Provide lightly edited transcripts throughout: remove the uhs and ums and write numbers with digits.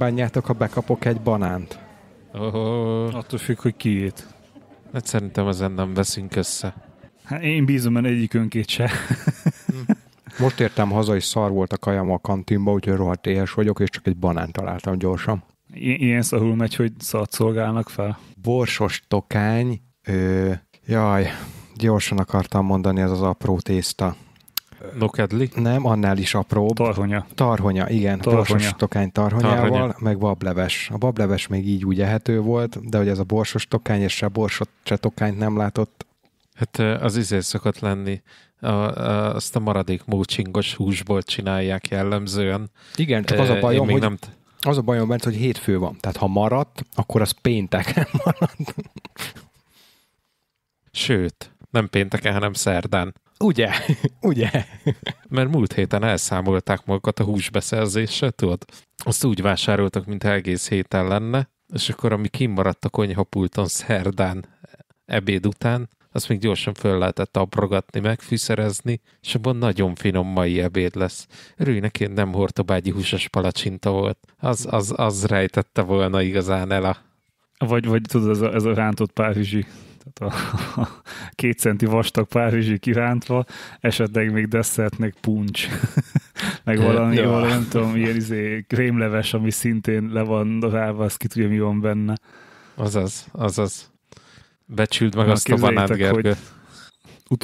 bánjátok, ha bekapok egy banánt? Attól függ, hogy kiét. Hát szerintem ezen nem veszünk össze. Hát én bízom, mert egyikünkét se. Most értem haza, és szar volt a kajam a kantinba, úgyhogy rohadt éhes vagyok, és csak egy banánt találtam gyorsan. Ilyen szarul megy, hogy szart szolgálnak fel. Borsos tokány, gyorsan akartam mondani, ez az apró tészta. Nokedli? Nem, annál is apróbb. Tarhonya, igen. Borsos tokány tarhonyával, meg bableves. A bableves még így úgy ehető volt, de hogy ez a borsos tokány, és se tokányt nem látott. Hát az szokott lenni. Azt a maradék mócsingos húsból csinálják jellemzően. Igen, csak az a bajom, hogy az a bajom bent, hogy hétfő van. Tehát ha maradt, akkor az pénteken maradt. Sőt, nem pénteken, hanem szerdán. Ugye? Mert múlt héten elszámolták magukat a húsbeszerzéssel, tudod? Azt úgy vásároltak, mint egész héten lenne, és akkor ami kimaradt a konyhapulton szerdán ebéd után, azt még gyorsan föl lehetett aprogatni, megfűszerezni, és abban nagyon finom mai ebéd lesz. Örülj neki, nem hortobágyi húsos palacsinta volt. Az rejtette volna igazán el a... Vagy tudod, ez a rántott párizsi, tehát a 2 centi vastag párizsi kirántva, esetleg még desszertnek puncs. Meg valami, nem tudom, ilyen krémleves, ami szintén le van ráva, azt ki tudja, mi van benne. Azaz. Becsüld meg azt a banát, Gergő.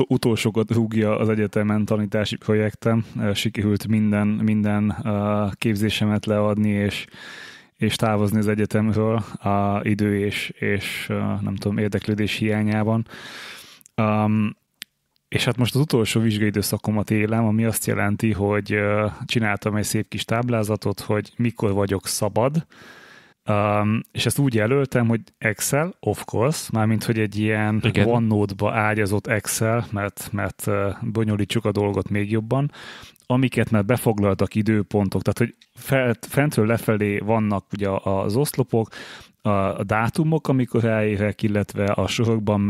Utolsókat rúgja az egyetemen tanítási projektem. Sikerült minden képzésemet leadni, és távozni az egyetemről a idő és nem tudom, érdeklődés hiányában. És hát most az utolsó vizsgai időszakomat élem, ami azt jelenti, hogy csináltam egy szép kis táblázatot, hogy mikor vagyok szabad, és ezt úgy jelöltem, hogy Excel, of course, mármint, hogy egy ilyen OneNote-ba ágyazott Excel, mert bonyolítsuk a dolgot még jobban, amiket már befoglaltak időpontok, tehát hogy fentről lefelé vannak ugye az oszlopok, a dátumok, amikor elérek, illetve a sorokban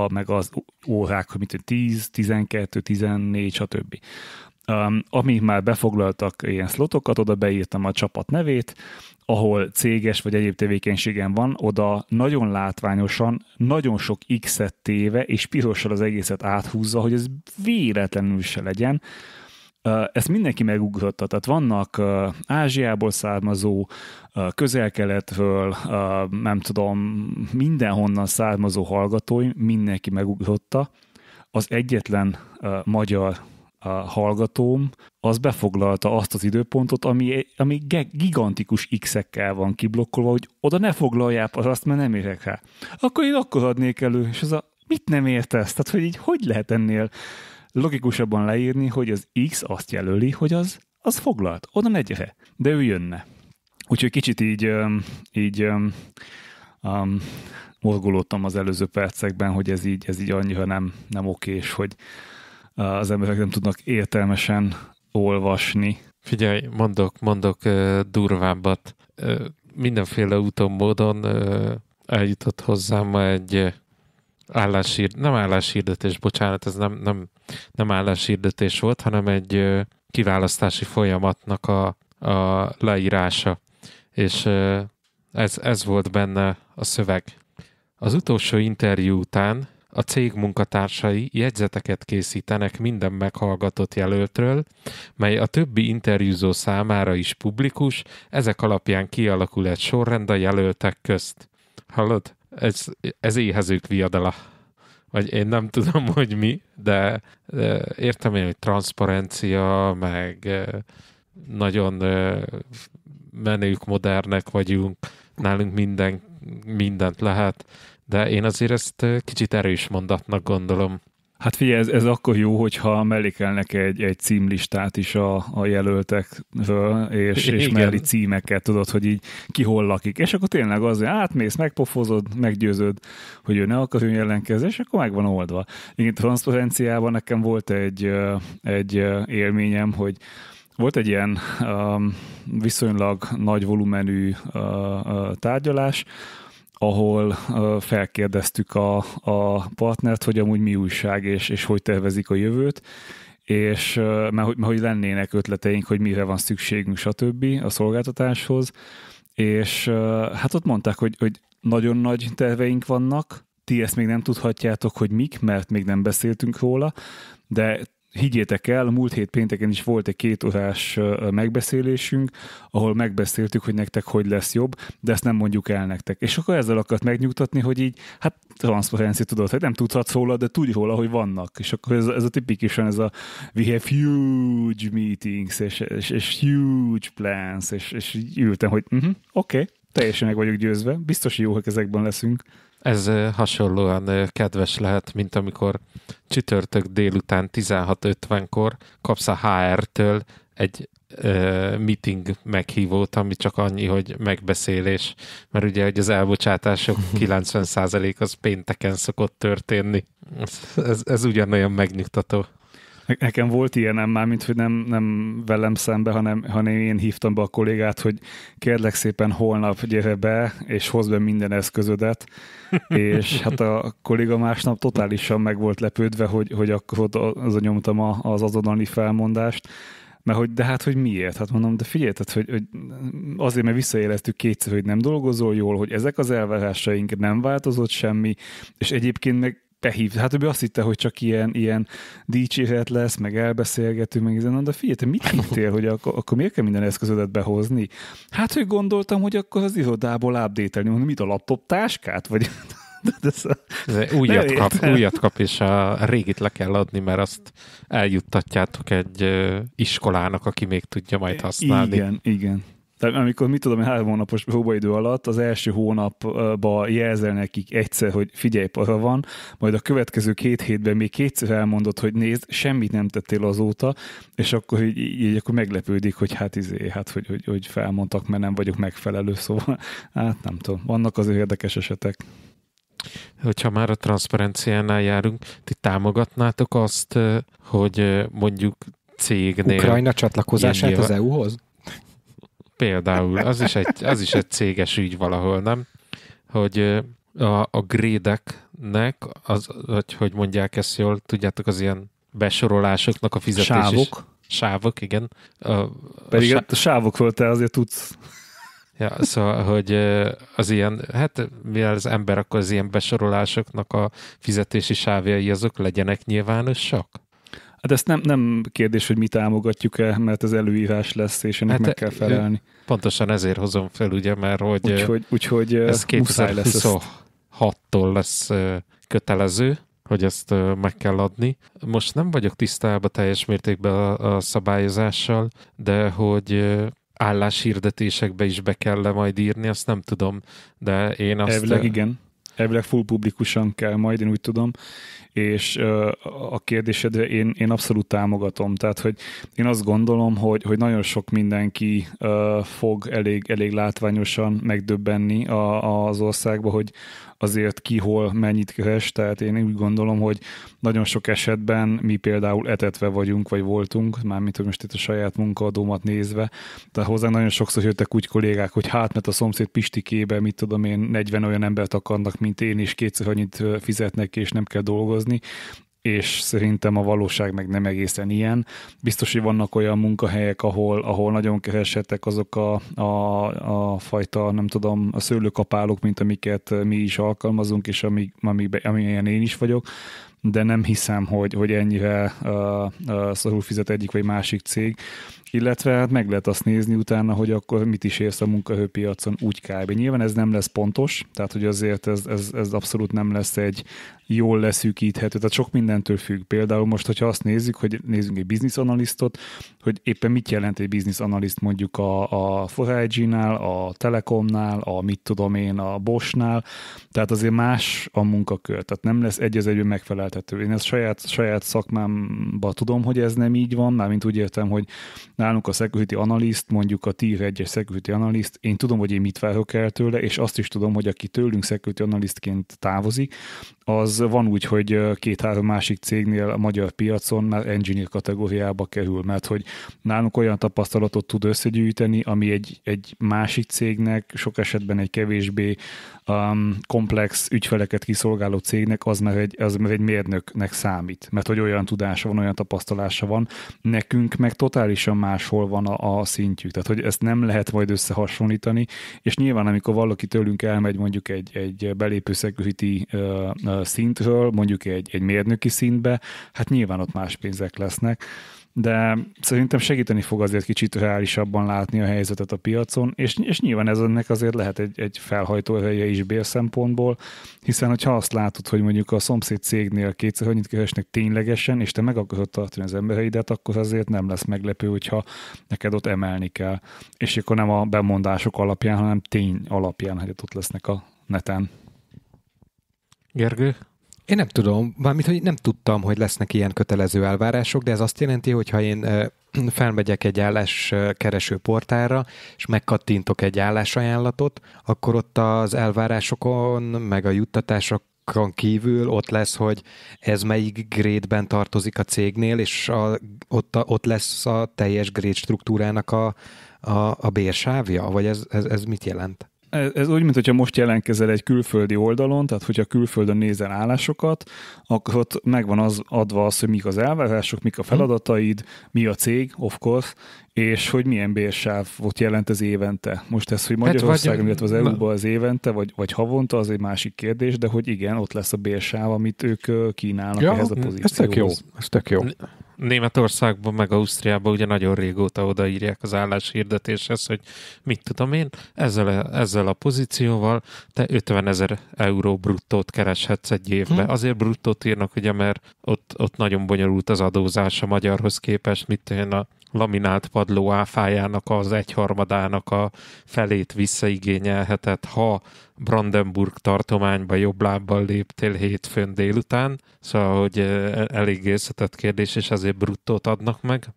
meg az órák, hogy 10, 12, 14, stb. Amíg már befoglaltak ilyen szlotokat, oda beírtam a csapat nevét, ahol céges vagy egyéb tevékenységem van, oda nagyon látványosan, nagyon sok X-et téve, és pirossal az egészet áthúzza, hogy ez véletlenül se legyen. Ezt mindenki megugrotta, tehát vannak Ázsiából származó, Közel-Keletről, nem tudom, mindenhonnan származó hallgatóim, mindenki megugrotta. Az egyetlen magyar hallgatóm, az befoglalta azt az időpontot, ami gigantikus X-ekkel van kiblokkolva, hogy oda ne foglaljál azt, mert nem érek rá. Akkor én akkor adnék elő, és mit nem értesz? Tehát, hogy így hogy lehet ennél logikusabban leírni, hogy az X azt jelöli, hogy az foglalt, oda ne gyere, de ő jönne. Úgyhogy kicsit így morgolódtam az előző percekben, hogy ez így annyira nem okés, hogy az emberek nem tudnak értelmesen olvasni. Figyelj, mondok durvábbat. Mindenféle úton, módon eljutott hozzám ma egy nem álláshirdetés, bocsánat, ez nem álláshirdetés volt, hanem egy kiválasztási folyamatnak a leírása. És ez volt benne a szöveg. Az utolsó interjú után a cég munkatársai jegyzeteket készítenek minden meghallgatott jelöltről, mely a többi interjúzó számára is publikus, ezek alapján kialakul egy sorrend a jelöltek közt. Hallod? Ez éhezők viadala. Vagy én nem tudom, hogy mi, de értem én, hogy transzparencia, meg nagyon menők, modernek vagyunk, nálunk mindent lehet, de én azért ezt kicsit erős mondatnak gondolom. Hát figyelj, ez akkor jó, hogyha mellékelnek egy címlistát is a jelöltekről, és mellé címeket, tudod, hogy így ki hol lakik. És akkor tényleg azért átmész, megpofozod, meggyőzöd, hogy ő ne akarjon jelentkezni, és akkor meg van oldva. Igen, transzparenciában nekem volt egy élményem, hogy volt egy ilyen viszonylag nagy volumenű tárgyalás, ahol felkérdeztük a partnert, hogy amúgy mi újság, és hogy tervezik a jövőt, és mert hogy lennének ötleteink, hogy mire van szükségünk, stb. A szolgáltatáshoz, és hát ott mondták, hogy nagyon nagy terveink vannak, ti ezt még nem tudhatjátok, hogy mik, mert még nem beszéltünk róla, de higgyétek el, múlt hét pénteken is volt egy 2 órás megbeszélésünk, ahol megbeszéltük, hogy nektek hogy lesz jobb, de ezt nem mondjuk el nektek. És akkor ezzel akart megnyugtatni, hogy így, hát transzparencia, tudod, hogy nem tudhatsz róla, de tudj róla, hogy vannak. És akkor ez a tipikusan ez a we have huge meetings, és huge plans, és így ültem, hogy oké, teljesen meg vagyok győzve, biztos jók ezekben leszünk. Ez hasonlóan kedves lehet, mint amikor csütörtök délután 16:50-kor kapsz a HR-től egy meeting meghívót, ami csak annyi, hogy megbeszélés, mert ugye hogy az elbocsátások 90% az pénteken szokott történni. Ez ugyanolyan megnyugtató. Nekem volt ilyenem már, mint hogy nem velem szembe, hanem én hívtam be a kollégát, hogy kérlek szépen holnap gyere be, és hozd be minden eszközödet, és hát a kolléga másnap totálisan meg volt lepődve, hogy akkor az nyomtam az azonnali felmondást, mert hogy miért? Hát mondom, de figyelj, hogy azért, mert visszajeleztük kétszer, hogy nem dolgozol jól, hogy ezek az elvárásaink nem változott semmi, és egyébként meg behív. Hát ő azt hitte, hogy csak ilyen dicséret lesz, meg elbeszélgetünk, meg de figyelj, te mit hittél, hogy akkor miért kell minden eszközödet behozni? Hát, hogy gondoltam, hogy akkor az irodából update-elni. Mondom, mit a laptop táskát? Vagy... újat kap, és a régit le kell adni, mert azt eljuttatjátok egy iskolának, aki még tudja majd használni. Igen. Tehát amikor, 3 hónapos próbaidő alatt az első hónapban jelzel nekik egyszer, hogy figyelj, para van, majd a következő 2 hétben még 2-szer elmondod, hogy nézd, semmit nem tettél azóta, és akkor így akkor meglepődik, hogy hogy felmondtak, mert nem vagyok megfelelő, szóval hát nem tudom, vannak az érdekes esetek. Hogyha már a transzparenciánál járunk, ti támogatnátok azt, hogy mondjuk cégnél... Ukrajna csatlakozását az EU-hoz? Például, az is egy céges ügy valahol, nem? Hogy a grédeknek, hogy mondják ezt jól, tudjátok, az ilyen besorolásoknak a fizetés Sávok, igen. Pedig a sávokról te azért tudsz... Ja, szóval, hogy az ilyen, hát mivel az ember, akkor az ilyen besorolásoknak a fizetési sávjai azok legyenek nyilvánosak? Hát ezt nem kérdés, hogy mi támogatjuk-e, mert ez előírás lesz, és ennek meg kell felelni. Pontosan ezért hozom fel, ugye, mert úgyhogy ez 2026-tól lesz kötelező, hogy ezt meg kell adni. Most nem vagyok tisztában teljes mértékben a szabályozással, de hogy álláshirdetésekbe is be kell majd írni, azt nem tudom, de én azt... Elvileg igen. Elvileg full publikusan kell majd, én úgy tudom, és a kérdésedre én abszolút támogatom. Tehát, hogy én azt gondolom, hogy nagyon sok mindenki fog elég látványosan megdöbbenni az országba, hogy azért ki hol mennyit keres, tehát én úgy gondolom, hogy nagyon sok esetben mi például etetve vagyunk, vagy voltunk, mármint, hogy most itt a saját munkaadómat nézve, tehát hozzánk nagyon sokszor jöttek úgy kollégák, hogy mert a szomszéd Pistikébe, mit tudom én, 40 olyan embert akarnak, mint én, és 2-szer annyit fizetnek, és nem kell dolgozni, és szerintem a valóság meg nem egészen ilyen. Biztos, hogy vannak olyan munkahelyek, ahol nagyon keresettek azok a fajta, nem tudom, a szőlőkapálók, mint amiket mi is alkalmazunk, és amilyen én is vagyok, de nem hiszem, hogy ennyire szarul fizet egyik vagy másik cég, illetve hát meg lehet azt nézni utána, hogy akkor mit is érsz a munkaerőpiacon úgy kb. Nyilván ez nem lesz pontos, tehát hogy azért ez abszolút nem lesz egy jól leszűkíthető, tehát sok mindentől függ. Például most, hogyha azt nézzük, hogy nézzünk egy business analistot, hogy éppen mit jelent egy business analyst mondjuk a 4IG-nál, a Telekomnál, a mit tudom én, a Bosch-nál, tehát azért más a munkakör, tehát nem lesz egy az egyben megfeleltető. Én ezt saját szakmámban tudom, hogy ez nem így van, mármint úgy értem, hogy nálunk a security analyst, mondjuk a tier 1-es security analyst, én tudom, hogy én mit várok el tőle, és azt is tudom, hogy aki tőlünk security analystként távozik, az van úgy, hogy 2-3 másik cégnél a magyar piacon már engineer kategóriába kerül, mert hogy nálunk olyan tapasztalatot tud összegyűjteni, ami egy másik cégnek, sok esetben egy kevésbé komplex ügyfeleket kiszolgáló cégnek az már egy mérnöknek számít, mert hogy olyan tudása van, olyan tapasztalása van. Nekünk meg totálisan máshol van a szintjük, tehát hogy ezt nem lehet majd összehasonlítani, és nyilván amikor valaki tőlünk elmegy mondjuk egy belépő security szintről, mondjuk egy mérnöki szintbe, hát nyilván ott más pénzek lesznek, de szerintem segíteni fog azért kicsit reálisabban látni a helyzetet a piacon, és nyilván ez ennek azért lehet egy felhajtó ereje is bérszempontból, hiszen hogyha azt látod, hogy mondjuk a szomszéd cégnél 2-szer annyit keresnek ténylegesen, és te meg akarod tartani az embereidet, akkor azért nem lesz meglepő, hogyha neked ott emelni kell. És akkor nem a bemondások alapján, hanem tény alapján, hogy ott lesznek a neten. Gergő? Én nem tudom, mármint, hogy nem tudtam, hogy lesznek ilyen kötelező elvárások, de ez azt jelenti, hogy ha én felmegyek egy álláskereső portálra, és megkattintok egy állásajánlatot, akkor ott az elvárásokon, meg a juttatásokon kívül ott lesz, hogy ez melyik grade-ben tartozik a cégnél, és ott lesz a teljes grade struktúrának a bérsávja, vagy ez mit jelent? Ez úgy, mintha most jelentkezel egy külföldi oldalon, tehát hogyha külföldön nézel állásokat, akkor ott megvan az adva az, hogy mik az elvárások, mik a feladataid, mi a cég, of course, és hogy milyen bérsávot jelent az évente. Most ez, hogy Magyarországon, illetve az EU-ban az évente, vagy havonta, az egy másik kérdés, de hogy igen, ott lesz a bérsáv, amit ők kínálnak ehhez a pozícióhoz. Ez tök jó. Németországban meg Ausztriában ugye nagyon régóta odaírják az álláshirdetéshez, hogy mit tudom én, ezzel a pozícióval te 50 000 euró bruttót kereshetsz egy évbe. Azért bruttót írnak, ugye, mert ott nagyon bonyolult az adózás a magyarhoz képest, a laminált padló áfájának az 1/3 a felét visszaigényelheted, ha Brandenburg tartományba jobb lábbal léptél hétfőn délután. Szóval, hogy elég összetett kérdés, és azért bruttót adnak meg.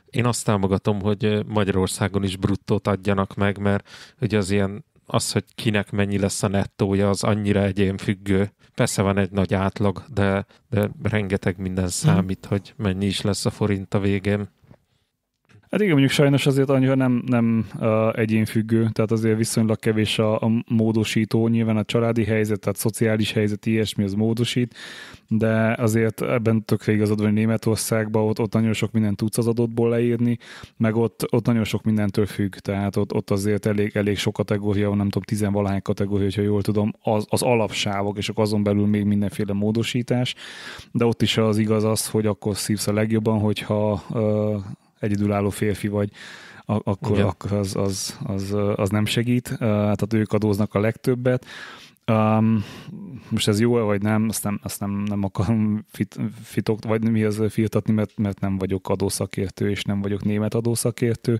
Én azt támogatom, hogy Magyarországon is bruttót adjanak meg, mert ugye az, hogy kinek mennyi lesz a nettója, az annyira egyénfüggő. Persze van egy nagy átlag, de rengeteg minden számít, hogy mennyi is lesz a forint a végén. Hát igen, mondjuk sajnos azért annyira nem egyénfüggő, tehát azért viszonylag kevés a módosító, nyilván a családi helyzet, tehát szociális helyzet, ilyesmi az módosít, de azért ebben tökre igazad van, hogy Németországban ott nagyon sok mindent tudsz az adatból leírni, meg ott nagyon sok mindentől függ, tehát ott azért elég sok kategória van, nem tudom, 10-valahány kategória, hogyha jól tudom, az alapsávok, és azon belül még mindenféle módosítás, de ott is az igaz az, hogy akkor szívsz a legjobban, hogyha egyedülálló férfi vagy, akkor az nem segít, tehát ők adóznak a legtöbbet. Most ez jó-e vagy nem, azt nem akarom firtatni, mert nem vagyok adószakértő, és nem vagyok német adószakértő.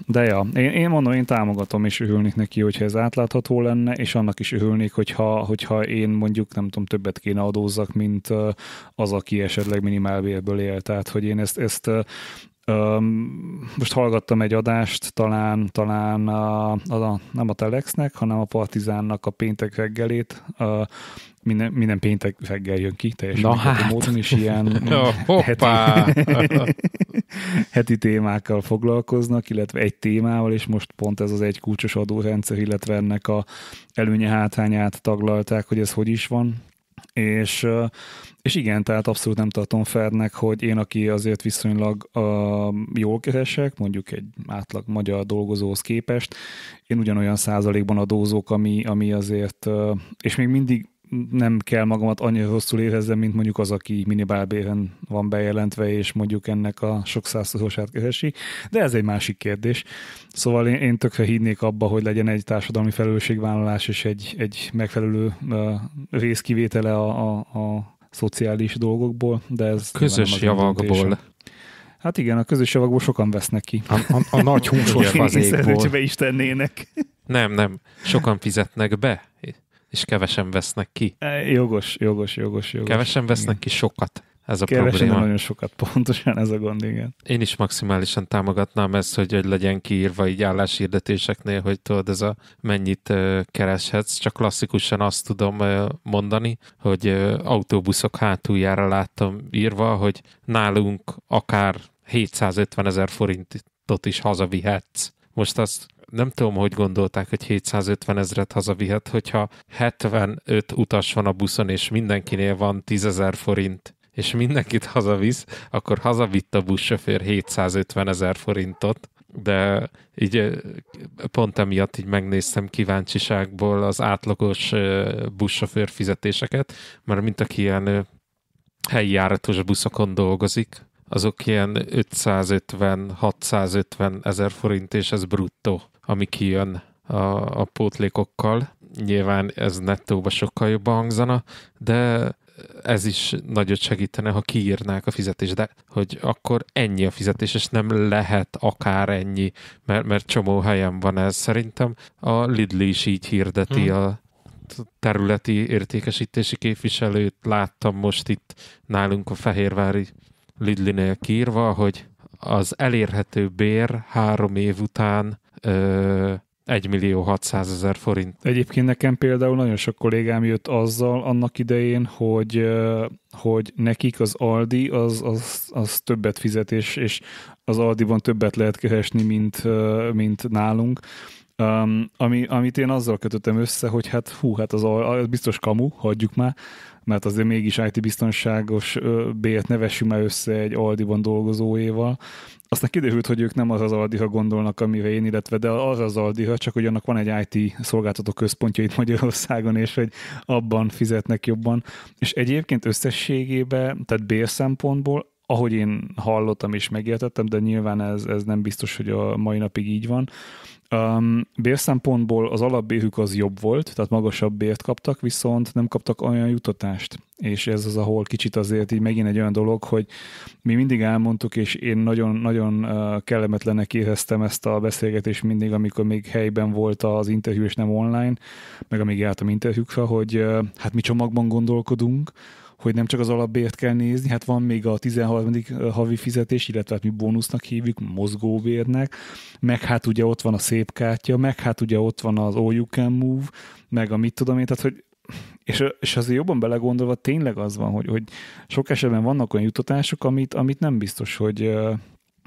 De ja, én támogatom, és örülnék neki, hogyha ez átlátható lenne, és annak is örülnék, hogyha én mondjuk, nem tudom, többet kéne adózzak, mint az, aki esetleg minimálbérből él. Tehát, hogy én ezt most hallgattam egy adást, talán nem a Telexnek, hanem a Partizánnak a péntek reggelét, minden péntek reggel jön ki, teljesen módon is ilyen heti témákkal foglalkoznak, illetve egy témával, és most pont ez az egy kulcsos adórendszer, illetve ennek a előnye-hátrányát taglalták, hogy ez hogy is van. És igen, tehát abszolút nem tartom fairnek, hogy én, aki azért viszonylag jól keresek, mondjuk egy átlag magyar dolgozóhoz képest, én ugyanolyan százalékban adózok, ami azért, és még mindig nem kell magamat annyira rosszul érezzem, mint mondjuk az, aki minimálbéren van bejelentve, és mondjuk ennek a sok százszorosát keresi, de ez egy másik kérdés. Szóval én tökre hinnék abba, hogy legyen egy társadalmi felelősségvállalás és egy megfelelő részkivétele a szociális dolgokból, de ez közös javakból. Hát igen, a közös javakból sokan vesznek ki. A nagy húsos fazékból. Be is tennének. Nem. Sokan fizetnek be, és kevesen vesznek ki. Jogos. Kevesen vesznek ki sokat. ez a kevesen, probléma. nagyon sokat, pontosan ez a gond, igen. Én is maximálisan támogatnám ezt, hogy legyen kiírva így álláshirdetéseknél, hogy tudod, ez a mennyit kereshetsz. Csak klasszikusan azt tudom mondani, hogy autóbuszok hátuljára láttam írva, hogy nálunk akár 750 000 forintot is hazavihetsz. Most azt nem tudom, hogy gondolták, hogy 750 000 hazavihet, hogyha 75 utas van a buszon, és mindenkinél van 10 000 forint, és mindenkit hazavisz, akkor hazavitt a buszsofőr 750 000 forintot, de így pont emiatt így megnéztem kíváncsiságból az átlagos buszsofőr fizetéseket, mert mint aki ilyen helyi járatos buszokon dolgozik, azok ilyen 550-650 000 forint, és ez bruttó, ami kijön a pótlékokkal. Nyilván ez nettóba sokkal jobban hangzana, de ez is nagyot segítene, ha kiírnák a fizetést, de hogy akkor ennyi a fizetés, és nem lehet akár ennyi, mert csomó helyen van ez. Szerintem a Lidl is így hirdeti a területi értékesítési képviselőt. Láttam most itt nálunk a fehérvári Lidlinél kiírva, hogy az elérhető bér 3 év után 1.600.000 forint. Egyébként nekem például nagyon sok kollégám jött azzal annak idején, hogy nekik az Aldi az többet fizet, és az Aldiban többet lehet keresni, mint nálunk. Amit én azzal kötöttem össze, hogy hát az biztos kamu, hagyjuk már, mert azért mégis IT-biztonságos bért ne vessünk már össze egy Aldiban dolgozóéval. Aztán kiderült, hogy ők nem az Aldiha gondolnak, amire én, illetve de az Aldiha, csak hogy annak van egy IT szolgáltató központja itt Magyarországon, és hogy abban fizetnek jobban. És egyébként összességében, tehát bérszempontból, ahogy én hallottam és megértettem, de nyilván ez nem biztos, hogy a mai napig így van, bérszempontból az alapbérük az jobb volt, tehát magasabb bért kaptak, viszont nem kaptak olyan jutatást. És ez az, ahol kicsit azért így megint egy olyan dolog, hogy mi mindig elmondtuk, és én nagyon kellemetlennek éreztem ezt a beszélgetést mindig, amikor még helyben volt az interjú, és nem online, meg amíg jártam interjúkra, hogy hát mi csomagban gondolkodunk, hogy nem csak az alapbért kell nézni, hát van még a 13. havi fizetés, illetve hát mi bónusznak hívjuk, mozgóbérnek, meg hát ugye ott van a szép kártya, meg hát ugye ott van az All You Can Move, meg a mit tudom én, tehát hogy és azért jobban belegondolva tényleg az van, hogy sok esetben vannak olyan jutatások, amit nem biztos,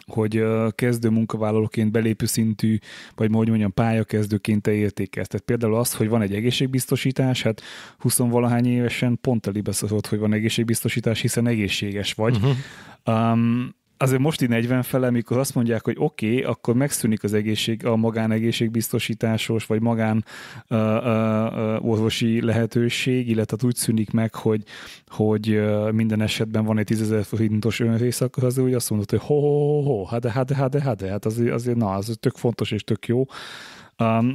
hogy kezdő munkavállalóként belépő szintű, vagy mondjam, pályakezdőként te értékelsz. Tehát például az, hogy van egy egészségbiztosítás, hát 20-valahány évesen pont elibeszélhet, hogy van egészségbiztosítás, hiszen egészséges vagy. Azért most így 40 fele, amikor azt mondják, hogy oké, akkor megszűnik a magánegészségbiztosításos, vagy magán orvosi lehetőség, illetve úgy szűnik meg, hogy minden esetben van egy 10 000 forintos önrész, akkor azért úgy azt mondod, hogy hát azért na, az tök fontos és tök jó.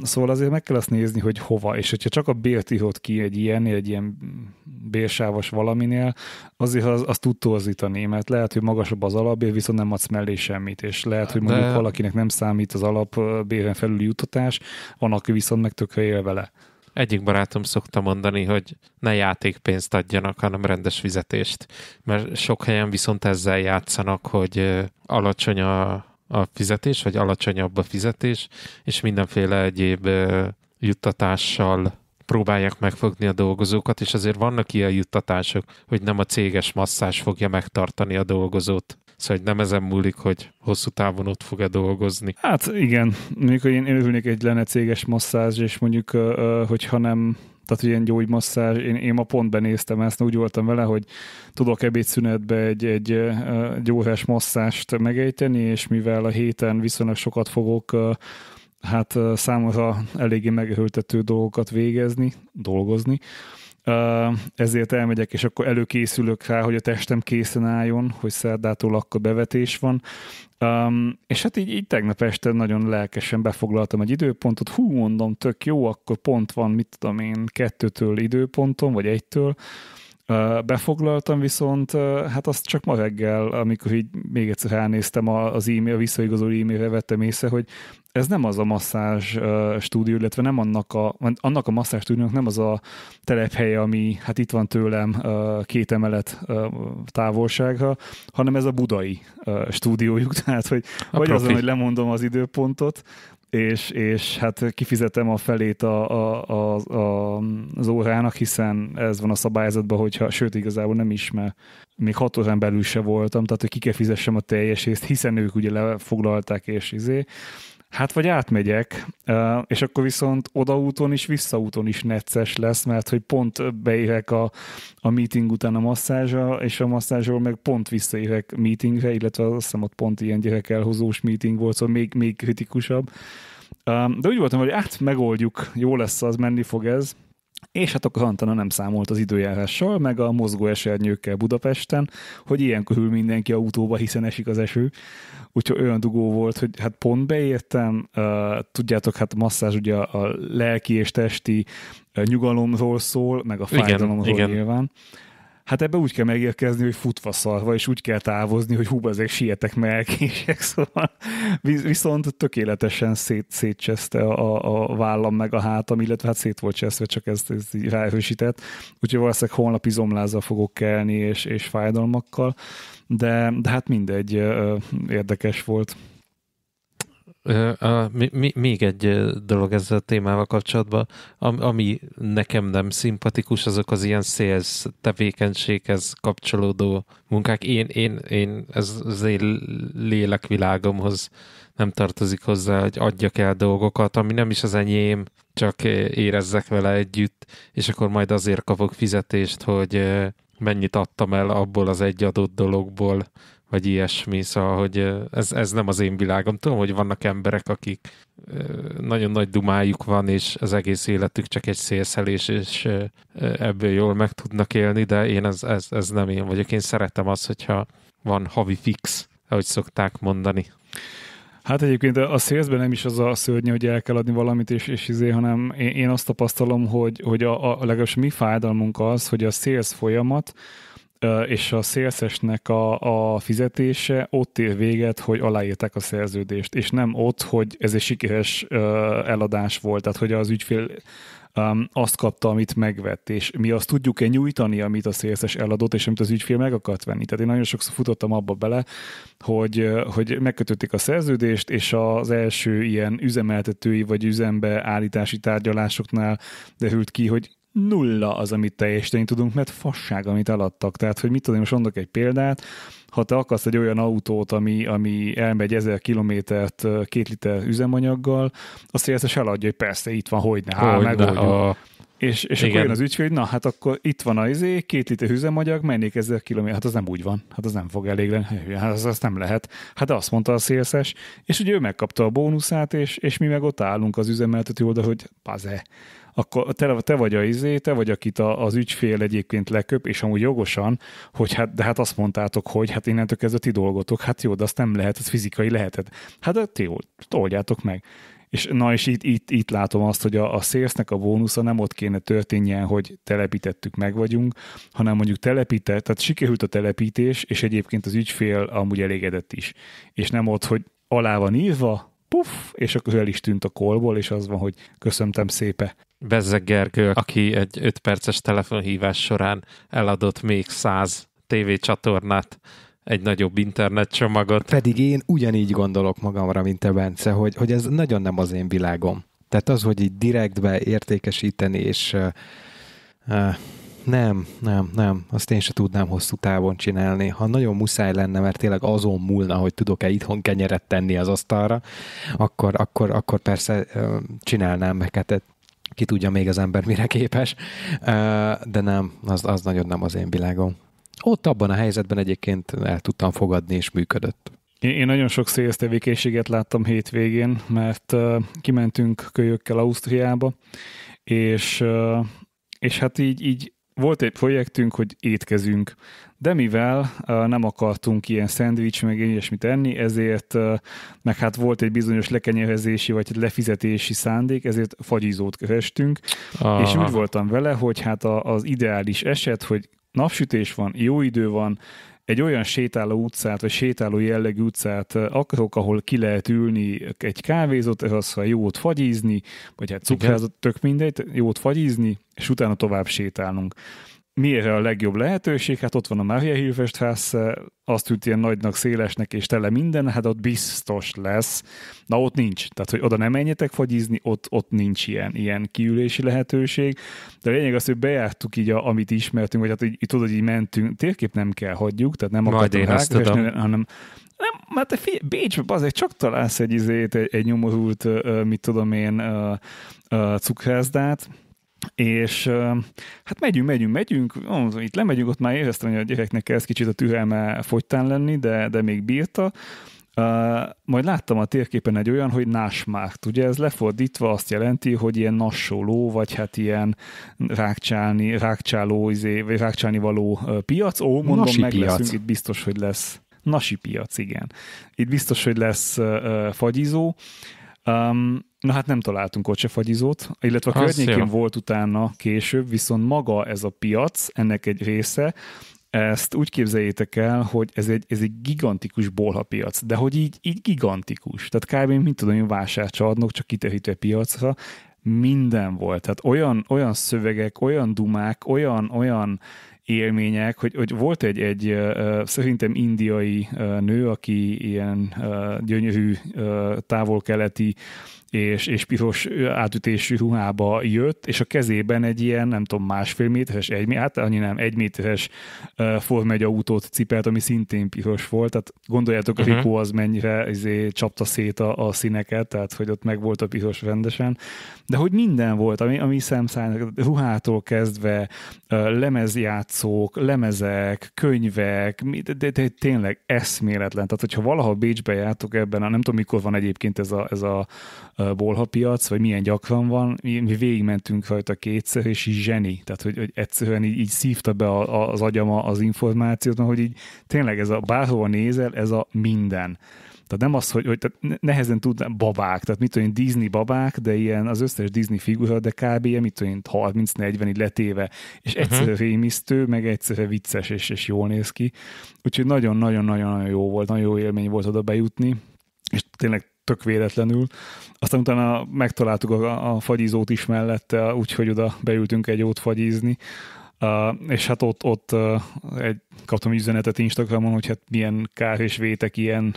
Szóval azért meg kell azt nézni, hogy hova, és hogyha csak a bért írod ki egy ilyen bérsávos valaminél, azért azt tud torzítani, mert lehet, hogy magasabb az alapbér, viszont nem adsz mellé semmit, és lehet, hogy mondjuk valakinek nem számít az alapbéren felüli juttatás, van, aki viszont meg tökre él vele. Egyik barátom szokta mondani, hogy ne játékpénzt adjanak, hanem rendes fizetést, mert sok helyen viszont ezzel játszanak, hogy alacsony a fizetés, vagy alacsonyabb a fizetés, és mindenféle egyéb juttatással próbálják megfogni a dolgozókat, és azért vannak ilyen juttatások, hogy nem a céges masszázs fogja megtartani a dolgozót. Szóval hogy nem ezen múlik, hogy hosszú távon ott fog-e dolgozni. Hát igen, mondjuk, hogy én örülnék egy lenne céges masszázs, és mondjuk, hogyha nem, tehát ilyen gyógymasszázs, én ma pont benéztem ezt, úgy voltam vele, hogy tudok ebédszünetbe egy gyógyás masszást megejteni, és mivel a héten viszonylag sokat fogok hát számomra eléggé megerőltető dolgokat dolgozni, ezért elmegyek, és akkor előkészülök rá, hogy a testem készen álljon, hogy szerdától akkor bevetés van. És hát így tegnap este nagyon lelkesen befoglaltam egy időpontot, mondom, tök jó, akkor pont van, mit tudom én, 2-től időponton, vagy 1-től, befoglaltam, viszont hát azt csak ma reggel, amikor így még egyszer elnéztem az e-mail, a visszaigazoló e-mailre vettem észre, hogy ez nem az a masszázs stúdió, illetve nem annak a masszázs stúdiónak nem az a telephelye, ami hát itt van tőlem 2 emelet távolságra, hanem ez a budai stúdiójuk, tehát hogy vagy azon, hogy lemondom az időpontot, és hát kifizetem a felét az órának, hiszen ez van a szabályzatban, hogyha, sőt igazából nem is, mert még 6 órán belül se voltam, tehát hogy ki kell fizessem a teljes részt, hiszen ők ugye lefoglalták, és hát vagy átmegyek, és akkor viszont odaúton is, visszaúton is necces lesz, mert hogy pont beérek a meeting után a masszázsra, és a masszázsról meg pont visszaérek meetingre, illetve azt hiszem ott pont ilyen gyerekelhozós meeting volt, szóval még kritikusabb. De úgy voltam, hogy megoldjuk, jó lesz az, menni fog ez. És hát akkor Antana nem számolt az időjárással, meg a mozgó esernyőkkel Budapesten, hogy ilyenkor ül mindenki autóba, hiszen esik az eső. Úgyhogy olyan dugó volt, hogy hát pont beértem, tudjátok, hát a masszázs ugye a lelki és testi nyugalomról szól, meg a fájdalomról nyilván. Hát ebbe úgy kell megérkezni, hogy futva szarva, és úgy kell távozni, hogy hú, ezek sietek, mert elkések, szóval viszont tökéletesen szétcseszte a vállam meg a hátam, illetve hát szét volt cseszve, csak ezt ráerősített. Úgyhogy valószínűleg holnap izomlázzal fogok kelni, és fájdalmakkal, de hát mindegy, érdekes volt. Még egy dolog ezzel a témával kapcsolatban, ami nekem nem szimpatikus, azok az ilyen sales tevékenységhez kapcsolódó munkák. Én ez az én lélekvilágomhoz nem tartozik hozzá, hogy adjak el dolgokat, ami nem is az enyém, csak érezzek vele együtt, és akkor majd azért kapok fizetést, hogy mennyit adtam el abból az egy adott dologból, vagy ilyesmi, szóval, hogy ez nem az én világom. Tudom, hogy vannak emberek, akik nagyon nagy dumájuk van, és az egész életük csak egy szélszelés, és ebből jól meg tudnak élni, de én ez nem én vagyok. Én szeretem azt, hogyha van havi fix, ahogy szokták mondani. Hát egyébként a salesben nem is az a szörnyű, hogy el kell adni valamit, hanem én azt tapasztalom, hogy legalábbis mi fájdalmunk az, hogy a sales folyamat és a salesesnek a fizetése ott ér véget, hogy aláírták a szerződést, és nem ott, hogy ez egy sikeres eladás volt, tehát hogy az ügyfél azt kapta, amit megvett, és mi azt tudjuk-e nyújtani, amit a szélszes eladott, és amit az ügyfél meg akart venni. Tehát én nagyon sokszor futottam abba bele, hogy megkötötték a szerződést, és az első ilyen üzemeltetői vagy üzembe állítási tárgyalásoknál derült ki, hogy nulla az, amit teljesíteni tudunk, mert fasság, amit eladtak. Tehát, hogy mit tudom, most mondok egy példát, ha te akarsz egy olyan autót, ami elmegy 1000 kilométert 2 liter üzemanyaggal, azt szélszes eladja, hogy persze, itt van, hogyne, megoldjuk. És akkor jön az ügyfél, hogy na, hát akkor itt van 2 liter üzemanyag, mennék 1000 kilométer. Hát az nem úgy van, hát az nem fog elég lenni, hát az nem lehet. Hát azt mondta a szélszes, és ugye ő megkapta a bónuszát, és mi meg ott állunk az üzemeltető oldal, hogy paze. Akkor te vagy akit az ügyfél egyébként leköp, és amúgy jogosan, hogy hát azt mondtátok, hogy hát innentől kezdve ti dolgotok, hát jó, de azt nem lehet, ez fizikai leheted. Hát jó, oldjátok meg. És itt látom azt, hogy a salesnek a bónusza nem ott kéne történjen, hogy telepítettük, meg vagyunk, hanem mondjuk tehát sikerült a telepítés, és egyébként az ügyfél amúgy elégedett is. És nem ott, hogy alá van írva, puff, és akkor el is tűnt a callból, és az van, hogy köszöntem szépen. Bezzeg Gergő, aki egy 5 perces telefonhívás során eladott még 100 tévécsatornát, egy nagyobb internetcsomagot. Pedig én ugyanígy gondolok magamra, mint te, Bence, hogy ez nagyon nem az én világom. Tehát az, hogy így direktbe értékesíteni, és nem, azt én se tudnám hosszú távon csinálni. Ha nagyon muszáj lenne, mert tényleg azon múlna, hogy tudok-e itthon kenyeret tenni az asztalra, akkor persze csinálnám, meg hát ki tudja még az ember mire képes, de nem, az nagyon nem az én világom. Ott abban a helyzetben egyébként el tudtam fogadni, és működött. Én nagyon sok sales tevékenységet láttam hétvégén, mert kimentünk kölyökkel Ausztriába, és hát így volt egy projektünk, hogy étkezünk, de mivel nem akartunk ilyen szendvics, meg ilyesmit enni, ezért, meg hát volt egy bizonyos lekenyerezési vagy lefizetési szándék, ezért fagyizót kerestünk, és úgy voltam vele, hogy hát az ideális eset, hogy napsütés van, jó idő van, egy olyan sétáló utcát, vagy sétáló jellegű utcát akarok, ahol ki lehet ülni egy kávézót, az, ha jót fagyizni, vagy hát cukrázat, tök mindegy, jót fagyizni, és utána tovább sétálnunk. Mi erre a legjobb lehetőség? Hát ott van a Mariahilfestraße, azt tűnt ilyen nagynak, szélesnek és tele minden, hát ott biztos lesz. Na ott nincs, tehát hogy oda nem menjetek fagyizni, ott nincs ilyen kiülési lehetőség. De a lényeg az, hogy bejártuk így, amit ismertünk, vagy hát így tudod, így mentünk, térkép nem kell hagyjuk, tehát nem akartunk rákeresni, hanem nem, mert Bécsben azért csak találsz egy nyomorult, mit tudom én, cukrászdát, és hát megyünk, itt lemegyünk, ott már éreztem, hogy a gyereknek kezd kicsit a türelme fogytán lenni, de még bírta. Majd láttam a térképen egy olyan, hogy Naschmarkt, ugye ez lefordítva azt jelenti, hogy ilyen nassoló, vagy hát ilyen rákcsálni való piac. Mondom, Nasi meg piac. leszünk, itt biztos, hogy lesz nasi piac, igen. Itt biztos, hogy lesz fagyizó. Na hát nem találtunk ott se fagyizót, illetve a környékén volt utána később, viszont maga ez a piac, ennek egy része, ezt úgy képzeljétek el, hogy ez egy gigantikus bolhapiac, de hogy így gigantikus. Tehát kb. Mint tudom, vásárcsarnok, csak kiterítő piacra, minden volt. Tehát olyan szövegek, olyan dumák, olyan élmények, hogy volt egy szerintem indiai nő, aki ilyen gyönyörű távol-keleti és piros átütésű ruhába jött, és a kezében egy ilyen, nem tudom, 1,5 méteres, hát annyi nem, 1 méteres Forma 1 autót cipelt, ami szintén piros volt, tehát gondoljátok, a Rico az mennyire csapta szét a színeket, tehát hogy ott meg volt a piros rendesen, de hogy minden volt, ami szemszállnak, ruhától kezdve, lemezjátszók, lemezek, könyvek, de tényleg eszméletlen, tehát hogyha valaha Bécsbe jártok ebben, nem tudom mikor van egyébként ez a bolhapiac, vagy milyen gyakran van, mi végigmentünk rajta 2-szer, és így zseni, tehát hogy egyszerűen így szívta be az agyama az információt, hogy így tényleg ez a bárhova nézel, ez a minden. Tehát nem az, hogy tehát nehezen tudnám babák, tehát mit tudom, Disney babák, de ilyen az összes Disney figura, de kb. Mit tudom, 30-40 így letéve, és egyszerűen rémisztő, meg egyszerűen vicces, és jól néz ki. Úgyhogy nagyon-nagyon jó volt, nagyon jó élmény volt oda bejutni, és tényleg tök véletlenül. Aztán utána megtaláltuk a fagyizót is mellette, úgyhogy oda beültünk egy jót fagyizni. És hát ott kaptam üzenetet Instagramon, hogy hát milyen kár és vétek ilyen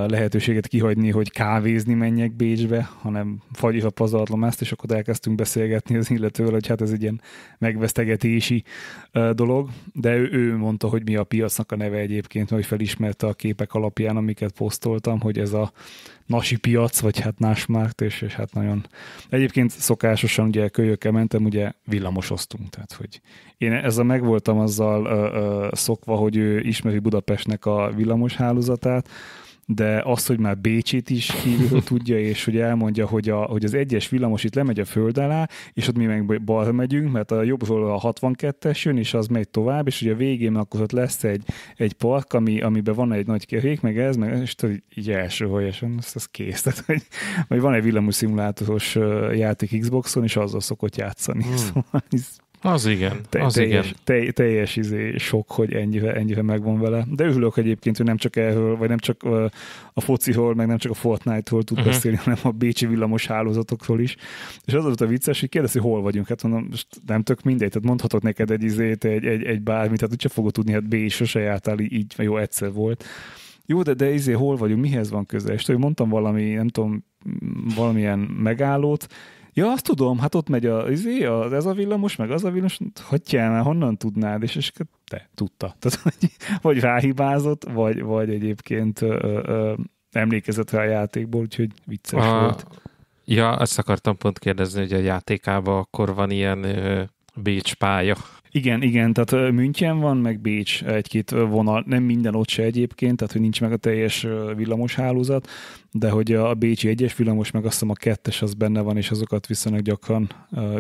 lehetőséget kihagyni, hogy kávézni menjek Bécsbe, hanem fagyira pazarlom ezt, és akkor elkezdtünk beszélgetni az illetővel, hogy hát ez egy ilyen megvesztegetési dolog, de ő mondta, hogy mi a piacnak a neve egyébként, hogy felismerte a képek alapján, amiket posztoltam, hogy ez a nasi piac, vagy hát Naschmarkt, és hát nagyon... Egyébként szokásosan ugye kölyökkel mentem, ugye villamosoztunk, tehát hogy én ezzel megvoltam azzal szokva, hogy ő ismeri Budapestnek a villamos hálózatát, de azt, hogy már Bécsét is kívülről tudja, és hogy elmondja, hogy az egyes villamos itt lemegy a föld alá, és ott mi meg balra megyünk, mert a jobbról a 62-es jön, és az megy tovább, és ugye a végén akkor ott lesz egy park, amiben van egy nagy kerék, meg és így elsőholjasan, ez kész. Tehát, hogy van egy villamos szimulátoros játék Xboxon, és azzal szokott játszani. Szóval az igen. Teljes sok, hogy ennyire megvan vele. De örülök egyébként, hogy nem csak erről, vagy nem csak a fociról, meg nem csak a Fortnite-ról tud beszélni, hanem a bécsi villamos hálózatokról is. És az volt a vicces, hogy kérdezi, hol vagyunk. Hát mondom, most nem tök mindegy, tehát mondhatok neked egy bármit, hát úgyse fogod tudni, hát Bécs sose jártál így, jó, egyszer volt. Jó, de hol vagyunk, mihez van közel? És mondtam valami, nem tudom, valamilyen megállót. Ja, azt tudom, hát ott megy ez a villamos, meg az a villamos, hagyjál már, honnan tudnád? És te tudta. Tehát, vagy ráhibázott, vagy egyébként emlékezett rá a játékból, úgyhogy vicces volt. Ja, azt akartam pont kérdezni, hogy a játékában akkor van ilyen Bécs pálya. Igen, tehát München van, meg Bécs egy-két vonal, nem minden ott se egyébként, tehát hogy nincs meg a teljes villamos hálózat, de hogy a bécsi egyes villamos, meg azt hiszem a 2-es az benne van, és azokat viszonylag gyakran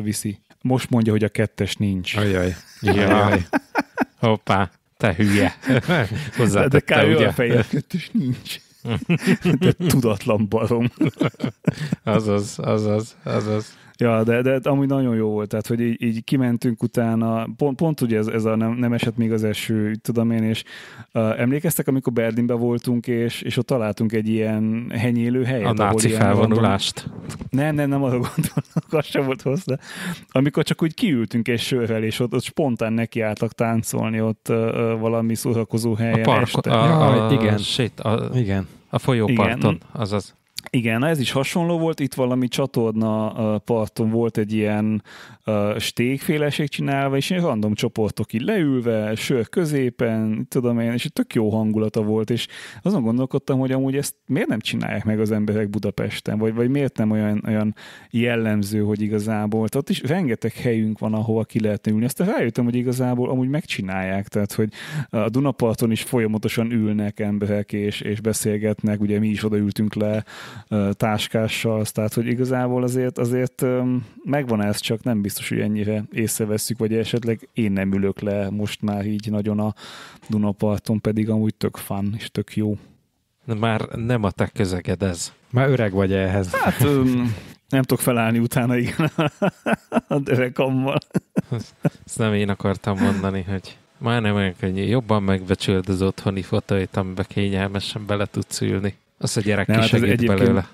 viszi. Most mondja, hogy a 2-es nincs. Ajaj. Jaj. Hoppá, te hülye. De kb. A fejjel 2-es nincs. De tudatlan barom. Azaz. Ja, de amúgy nagyon jó volt, tehát hogy így kimentünk utána, pont ugye ez a nem esett még az eső, tudom én, és emlékeztek, amikor Berlinben voltunk, és ott találtunk egy ilyen henyélő helyet. A náci felvonulást. Nem arra gondolok, az sem volt hozzá. Amikor csak úgy kiültünk egy sörrel, és ott spontán nekiálltak táncolni ott valami szórakozó helyen este. Igen. A folyóparton, igen. azaz. Igen, ez is hasonló volt, itt valami csatorna parton volt egy ilyen stékféleség csinálva, és ilyen random csoportok így leülve, sör középen, tudom én, és tök jó hangulata volt, és azon gondolkodtam, hogy amúgy ezt miért nem csinálják meg az emberek Budapesten, vagy miért nem olyan jellemző, hogy igazából, ott is rengeteg helyünk van, ahova ki lehetne ülni. Aztán rájöttem, hogy igazából amúgy megcsinálják, tehát hogy a Dunaparton is folyamatosan ülnek emberek, és beszélgetnek, ugye mi is odaültünk le táskással, tehát hogy igazából azért megvan ez, csak nem biztos, hogy ennyire észrevesszük, vagy esetleg én nem ülök le most már így nagyon a Dunaparton, pedig amúgy tök fun és tök jó. Már nem a te közeged ez. Már öreg vagy ehhez. Hát nem tudok felállni utána, igen, a derekammal. Ezt nem én akartam mondani, hogy már nem olyan könnyű. Jobban megbecsüld az otthoni fotóit, amiben kényelmesen bele tudsz ülni. Az a gyerek ki segít belőle.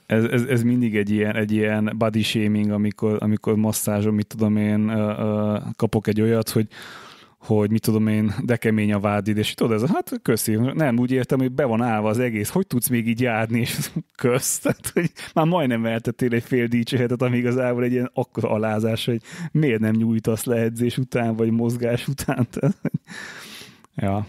Ez mindig egy ilyen body shaming, amikor masszázsom, mit tudom én, kapok egy olyat, hogy mit tudom én, de kemény a vádid, és tudod, hát köszi. Nem, úgy értem, hogy be van állva az egész, hogy tudsz még így járni, és kösz. Tehát, hogy már majdnem eltettél egy fél dicséretet, ami igazából egy ilyen akkora alázás, hogy miért nem nyújtasz le edzés után, vagy mozgás után. Tehát, ja.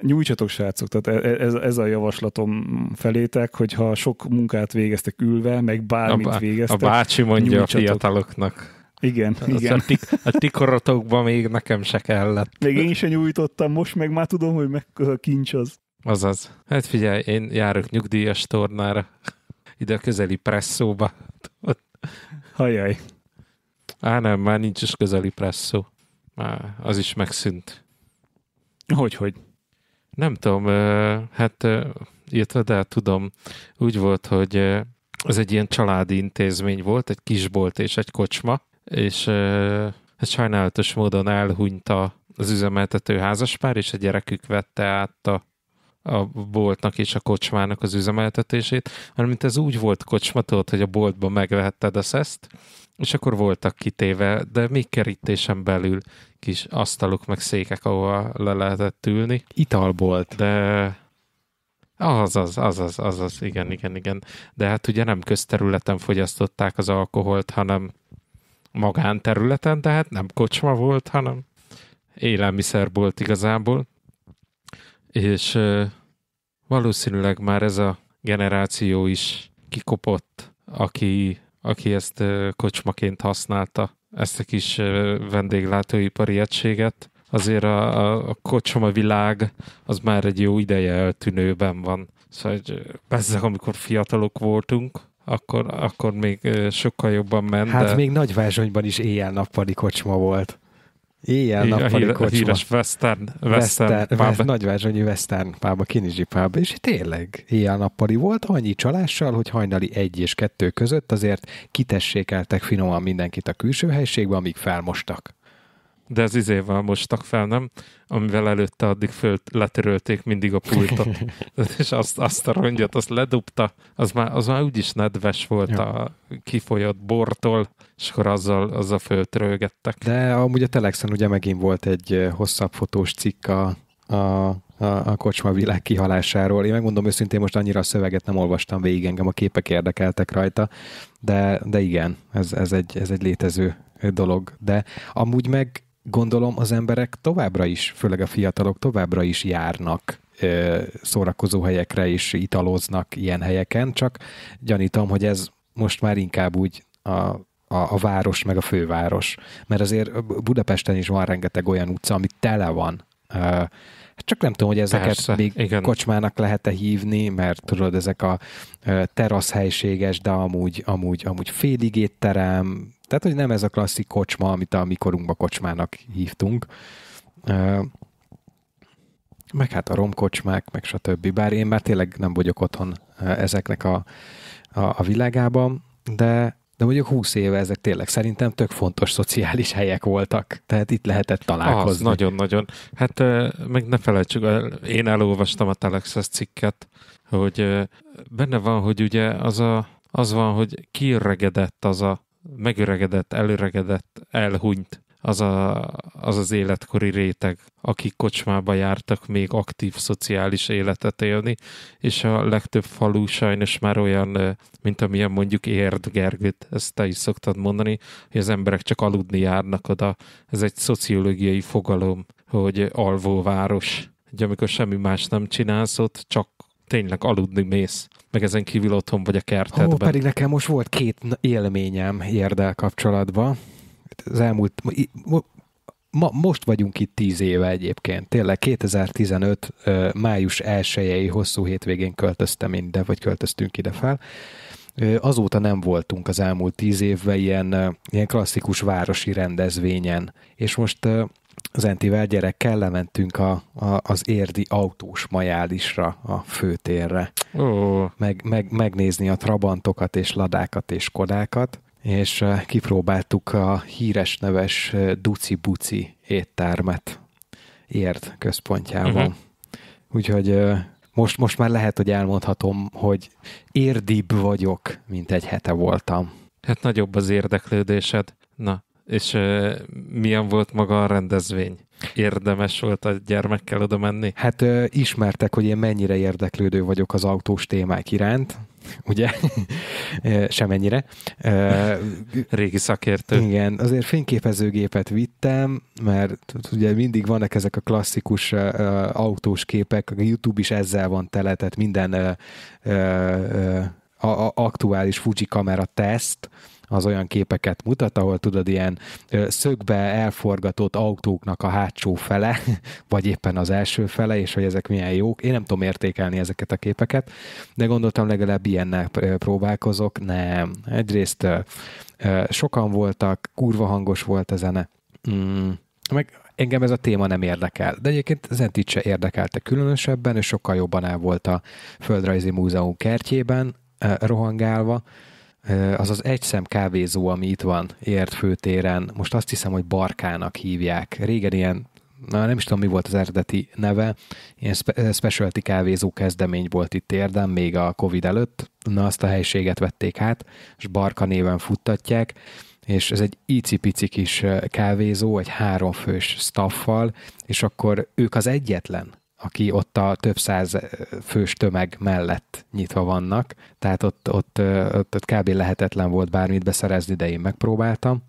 Nyújtsatok, srácok, tehát ez a javaslatom felétek, hogyha sok munkát végeztek ülve, meg bármit végeztek. A bácsi mondja a fiataloknak. Igen. A ti korotokban még nekem se kellett. Még én sem nyújtottam, most meg már tudom, hogy mekkora kincs az. Azaz. Hát figyelj, én járok nyugdíjas tornára, ide a közeli presszóba. Hajjaj. Nem, már nincs is közeli presszó. Már az is megszűnt. Hogy? Nem tudom, illetve de tudom, úgy volt, hogy ez egy ilyen családi intézmény volt, egy kisbolt és egy kocsma, és ez sajnálatos módon elhunyt az üzemeltető házaspár, és a gyerekük vette át a boltnak és a kocsmának az üzemeltetését, hanem mint ez úgy volt kocsma, tudod, hogy a boltban megvehetted a szeszt, és akkor voltak kitéve, de még kerítésen belül kis asztalok meg székek, ahol le lehetett ülni. Italbolt. De azaz, igen. De hát ugye nem közterületen fogyasztották az alkoholt, hanem magánterületen, de hát nem kocsma volt, hanem élelmiszerbolt igazából. És valószínűleg már ez a generáció is kikopott, aki ezt kocsmaként használta, ezt a kis vendéglátóipari egységet. Azért a kocsma világ az már egy jó ideje eltűnőben van. Szóval ezzel, amikor fiatalok voltunk, akkor még sokkal jobban ment. Hát de... még Nagyvázsonyban is éjjel-nappali kocsma volt. Éjjel-nappali kocsma. A híres Western Nagyvázsonyi Western pub, a Kinizsi pub, és tényleg éjjel-nappali volt, annyi csalással, hogy hajnali 1 és 2 között azért kitessékeltek finoman mindenkit a külső helységbe, amíg felmostak. De az izével mostak fel, nem? Amivel előtte addig letörölték mindig a pultot. És azt a rongyot, azt ledobta, az már úgyis nedves volt a kifolyott bortól, és akkor azzal föltörölgettek. De amúgy a Telexen ugye megint volt egy hosszabb fotós cikk a kocsmavilág kihalásáról. Én megmondom őszintén, most annyira a szöveget nem olvastam végig, engem a képek érdekeltek rajta, de igen, ez egy létező dolog. De amúgy meg gondolom az emberek továbbra is, főleg a fiatalok továbbra is járnak szórakozó helyekre és italoznak ilyen helyeken, csak gyanítom, hogy ez most már inkább úgy a város meg a főváros. Mert azért Budapesten is van rengeteg olyan utca, ami tele van. Csak nem tudom, hogy ezeket persze, még igen. Kocsmának lehet-e hívni, mert tudod, ezek a teraszhelységes, de amúgy félig étterem, tehát, hogy nem ez a klasszik kocsma, amit a mi korunkban kocsmának hívtunk. Meg hát a romkocsmák, meg stb. Bár én már tényleg nem vagyok otthon ezeknek a világában, de De mondjuk 20 éve ezek tényleg szerintem tök fontos szociális helyek voltak. Tehát itt lehetett találkozni. Az nagyon-nagyon. Hát meg ne felejtsük, én elolvastam a Telexes cikket, hogy benne van, hogy ugye az van, hogy kiöregedett megöregedett, előregedett, elhunyt az életkori réteg, akik kocsmába jártak még aktív szociális életet élni, és a legtöbb falu sajnos már olyan, mint amilyen mondjuk Érd, Gergőt, ezt te is szoktad mondani, hogy az emberek csak aludni járnak oda. Ez egy szociológiai fogalom, hogy alvóváros. Hogy amikor semmi más nem csinálsz ott, csak tényleg aludni mész, meg ezen kívül otthon vagy a kertedben. Pedig nekem most volt 2 élményem Érddel kapcsolatban. Az elmúlt, most vagyunk itt 10 éve egyébként. Tényleg 2015. május 1-i hosszú hétvégén költöztünk ide fel. Azóta nem voltunk az elmúlt 10 évben ilyen klasszikus városi rendezvényen. És most az Entivel gyerekkel lementünk az érdi autós majálisra, a főtérre. Megnézni a trabantokat és ladákat és kodákat, és kipróbáltuk a híres neves Duci Buci éttermet Érd központjában. Úgyhogy most már lehet, hogy elmondhatom, hogy érdibb vagyok, mint egy hete voltam. Hát nagyobb az érdeklődésed. Na, és milyen volt maga a rendezvény? Érdemes volt a gyermekkel oda menni? Hát ismertek, hogy én mennyire érdeklődő vagyok az autós témák iránt, ugye? Semennyire. Régi szakértő. Igen, azért fényképezőgépet vittem, mert ugye mindig vannak ezek a klasszikus autós képek, a YouTube is ezzel van tele, tehát minden aktuális Fuji kamera teszt, az olyan képeket mutat, ahol tudod, ilyen szögbe elforgatott autóknak a hátsó fele, vagy éppen az első fele, és hogy ezek milyen jók. Én nem tudom értékelni ezeket a képeket, de gondoltam, legalább ilyennel próbálkozok. Nem. Egyrészt sokan voltak, kurva hangos volt a zene. Meg engem ez a téma nem érdekel. De egyébként Zentit se érdekelte különösebben, és sokkal jobban el volt a Földrajzi Múzeum kertjében rohangálva. Az az Egyszem kávézó, ami itt van Érd főtéren, most azt hiszem, hogy Barkának hívják. Régen ilyen, nem is tudom, mi volt az eredeti neve, ilyen specialty kávézó kezdemény volt itt Érden, még a Covid előtt. Na, azt a helyiséget vették át, és Barka néven futtatják, és ez egy icipici kis kávézó, egy 3 fős staffal, és akkor ők az egyetlen, aki ott a több 100 fős tömeg mellett nyitva vannak, tehát ott kb. Lehetetlen volt bármit beszerezni, de én megpróbáltam.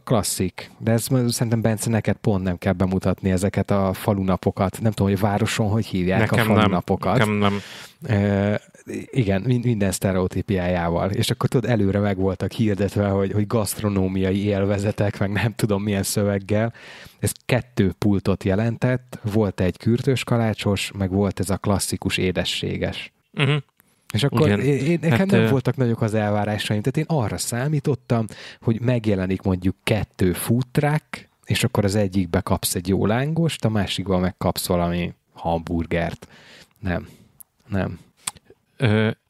Klasszik, de ez szerintem, Bence, neked pont nem kell bemutatni ezeket a falunapokat. Nem tudom, hogy városon hogy hívják nekem a falunapokat. Nekem nem. Igen, minden sztereotípiájával. És akkor tudod, előre meg voltak hirdetve, hogy gasztronómiai élvezetek, meg nem tudom milyen szöveggel. Ez 2 pultot jelentett, volt egy kürtős kalácsos, meg volt ez a klasszikus édességes. És akkor nekem nem voltak nagyok az elvárásaim, tehát én arra számítottam, hogy megjelenik mondjuk 2 food truck, és akkor az egyikbe kapsz egy jó lángost, a másikban meg kapsz valami hamburgert. Nem.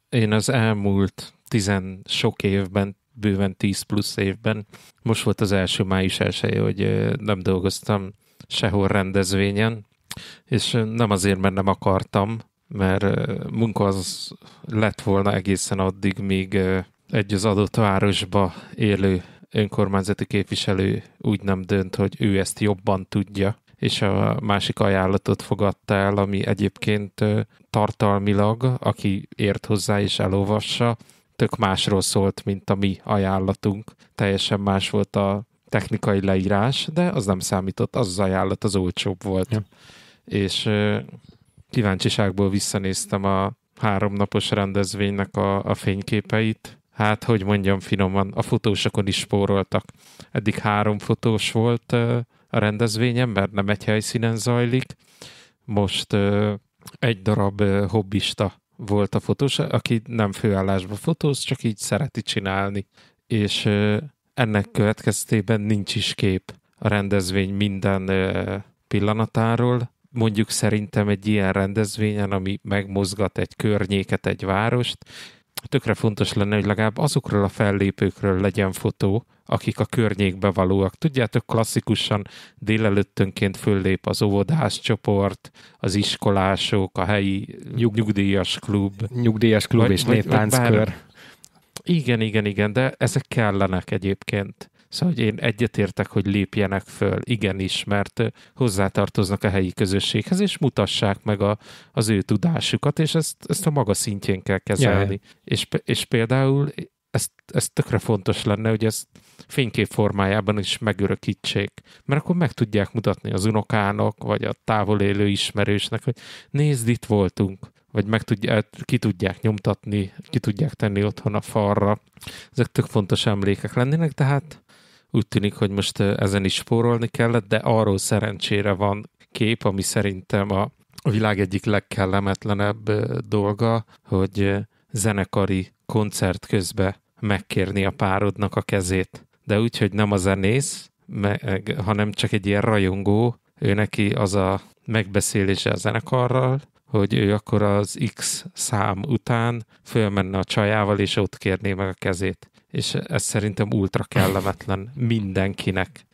Én az elmúlt 10 sok évben, bőven 10 plusz évben, most volt az első május 1-je, hogy nem dolgoztam sehol rendezvényen, és nem azért, mert nem akartam, mert munka az lett volna egészen addig, míg egy az adott városba élő önkormányzati képviselő úgy nem dönt, hogy ő ezt jobban tudja, és a másik ajánlatot fogadta el, ami egyébként tartalmilag, aki ért hozzá és elolvassa, tök másról szólt, mint a mi ajánlatunk. Teljesen más volt a technikai leírás, de az nem számított, az ajánlat az olcsóbb volt. Ja. És kíváncsiságból visszanéztem a 3 napos rendezvénynek a fényképeit. Hát, hogy mondjam finoman, a fotósokon is spóroltak. Eddig 3 fotós volt a rendezvényen, mert nem egy helyszínen zajlik. Most egy darab hobbista volt a fotós, aki nem főállásba fotóz, csak így szereti csinálni. És ennek következtében nincs is kép a rendezvény minden pillanatáról. Mondjuk szerintem egy ilyen rendezvényen, ami megmozgat egy környéket, egy várost, tökre fontos lenne, hogy legalább azokról a fellépőkről legyen fotó, akik a környékbe valóak. Tudjátok, klasszikusan délelőttönként föllép az óvodás csoport, az iskolások, a helyi nyugdíjas klub. Nyugdíjas klub és néptánckör. Igen, de ezek kellenek egyébként. Szóval, hogy én egyetértek, hogy lépjenek föl, igenis, mert hozzátartoznak a helyi közösséghez, és mutassák meg az ő tudásukat, és ezt a maga szintjén kell kezelni. És például ez tökre fontos lenne, hogy ezt fénykép formájában is megörökítsék, mert akkor meg tudják mutatni az unokának, vagy a távol élő ismerősnek, hogy nézd, itt voltunk, vagy ki tudják nyomtatni, ki tudják tenni otthon a falra. Ezek tök fontos emlékek lennének, tehát úgy tűnik, hogy most ezen is spórolni kellett, de arról szerencsére van kép, ami szerintem a világ egyik legkellemetlenebb dolga, hogy zenekari koncert közben megkérni a párodnak a kezét. De úgy, hogy nem a zenész, hanem csak egy ilyen rajongó, ő neki az a megbeszélése a zenekarral, hogy ő akkor az X szám után fölmenne a csajával, és ott kérné meg a kezét. És ez szerintem ultra kellemetlen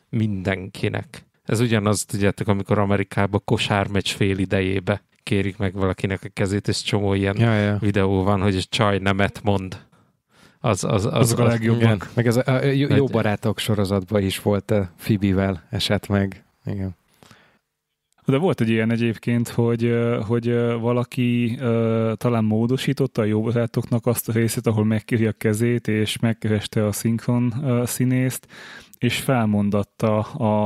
mindenkinek. Ez ugyanaz, tudjátok, amikor Amerikában kosármeccs fél idejébe kérik meg valakinek a kezét, és csomó ilyen videó van, hogy a csaj nemet mond. Azok a legjobbak. Meg ez a Jó barátok sorozatban is volt Phoebe-vel esett meg. Igen. De volt egy ilyen egyébként, hogy valaki talán módosította a Jó barátoknak azt a részét, ahol megkéri a kezét, és megkereste a szinkron színészt, és felmondatta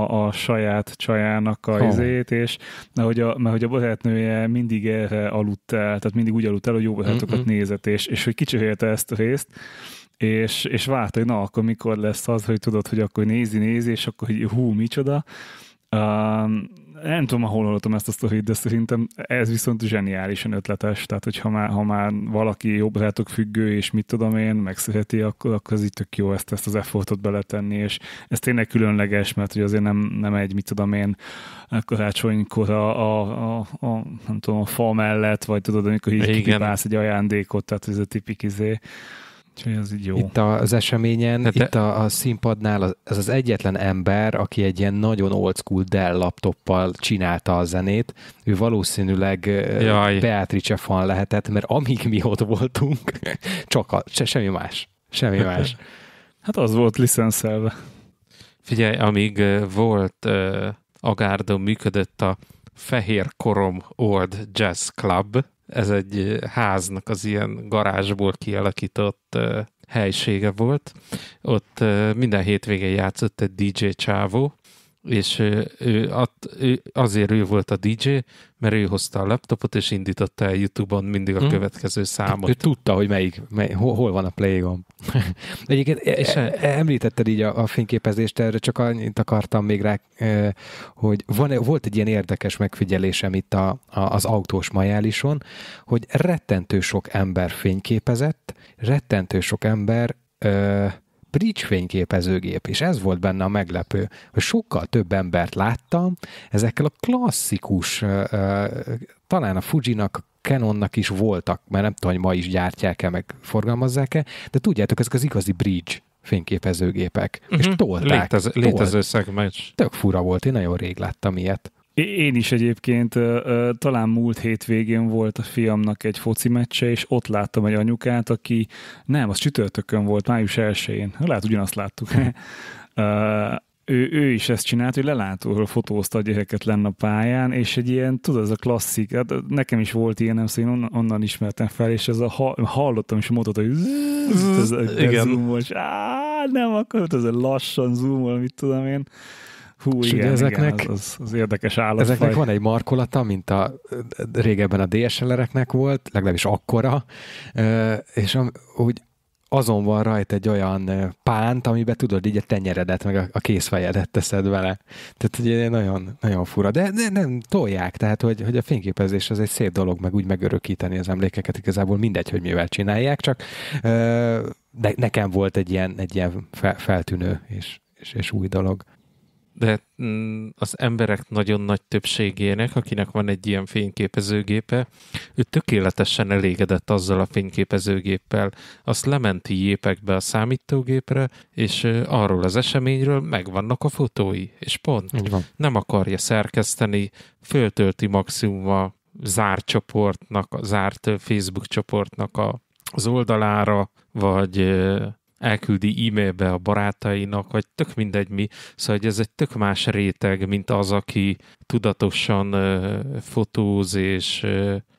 a saját csajának a izét, és mert hogy a barátnője mindig erre aludt el, tehát mindig úgy aludt el, hogy Jó barátokat nézett, és hogy kicserélte ezt a részt, és várta, hogy na, akkor mikor lesz az, hogy tudod, hogy akkor nézi, és akkor hogy hú, micsoda. Nem tudom, hol hallottam ezt a sztorit, de szerintem ez viszont zseniálisan ötletes, tehát hogy ha már valaki jobb barátok függő, és mit tudom én, megszereti, akkor az itt tök jó ezt az effortot beletenni, és ez tényleg különleges, mert hogy azért nem egy, mit tudom én, karácsonykor nem tudom, a fa mellett, vagy tudod, amikor így kipipálsz egy ajándékot, tehát ez a tipik ez így jó. Itt az eseményen, itt a színpadnál az egyetlen ember, aki egy ilyen nagyon old school Dell laptoppal csinálta a zenét, ő valószínűleg Beatrice fan lehetett, mert amíg mi ott voltunk, semmi más. Hát az volt licenszelve. Figyelj, amíg volt Agárdon működött a Fehér Korom Old Jazz Club, ez egy háznak az ilyen garázsból kialakított helysége volt. Ott minden hétvégén játszott egy DJ csávó, és azért ő volt a DJ, mert ő hozta a laptopot, és indította el YouTube-on mindig a következő számot. Ő tudta, hogy hol van a play-gomb. Egyébként említetted így a fényképezést, erre csak annyit akartam még rá, hogy volt egy ilyen érdekes megfigyelésem itt az autós majálison, hogy rettentő sok ember fényképezett, rettentő sok ember bridge fényképezőgép, és ez volt benne a meglepő, hogy sokkal több embert láttam ezekkel a klasszikus, talán a Fujinak, Canonnak is voltak, mert nem tudom, hogy ma is gyártják-e, meg forgalmazzák-e, de tudjátok, ezek az igazi bridge fényképezőgépek, és tolták. Létező szegmens. Tök fura volt, én nagyon rég láttam ilyet. Én is egyébként talán múlt hétvégén volt a fiamnak egy foci meccse, és ott láttam egy anyukát, aki az csütörtökön volt, május 1-én. Lehet, ugyanazt láttuk. Ő is ezt csinált, hogy lelátóról fotózta a gyereket lenne a pályán, és egy ilyen, tudod, ez a klasszik, hát nekem is volt ilyen, nem szóval én onnan ismertem fel, és ez hallottam is a motot, hogy zoomol, és nem akarod, ez lassan zoomol, mit tudom én. Hú, igen, az érdekes állatfaj. Ezeknek van egy markolata, mint régebben a DSLR-eknek volt, legalábbis akkora, és úgy azon van rajta egy olyan pánt, amiben tudod, így a tenyeredet, meg a kézfejedet teszed vele. Tehát ugye nagyon, nagyon fura. De nem tolják, tehát hogy a fényképezés az egy szép dolog, meg úgy megörökíteni az emlékeket, igazából mindegy, hogy mivel csinálják, csak de nekem volt egy ilyen feltűnő és új dolog. de az emberek nagyon nagy többségének, akinek van egy ilyen fényképezőgépe, ő tökéletesen elégedett azzal a fényképezőgéppel. Azt lementi jépekbe a számítógépre, és arról az eseményről megvannak a fotói, és pont. Nem akarja szerkeszteni, föltölti maximum a zárt csoportnak, a zárt Facebook csoportnak az oldalára, vagy elküldi e-mailbe a barátainak, vagy tök mindegy mi. Szóval hogy ez egy tök más réteg, mint az, aki tudatosan fotóz és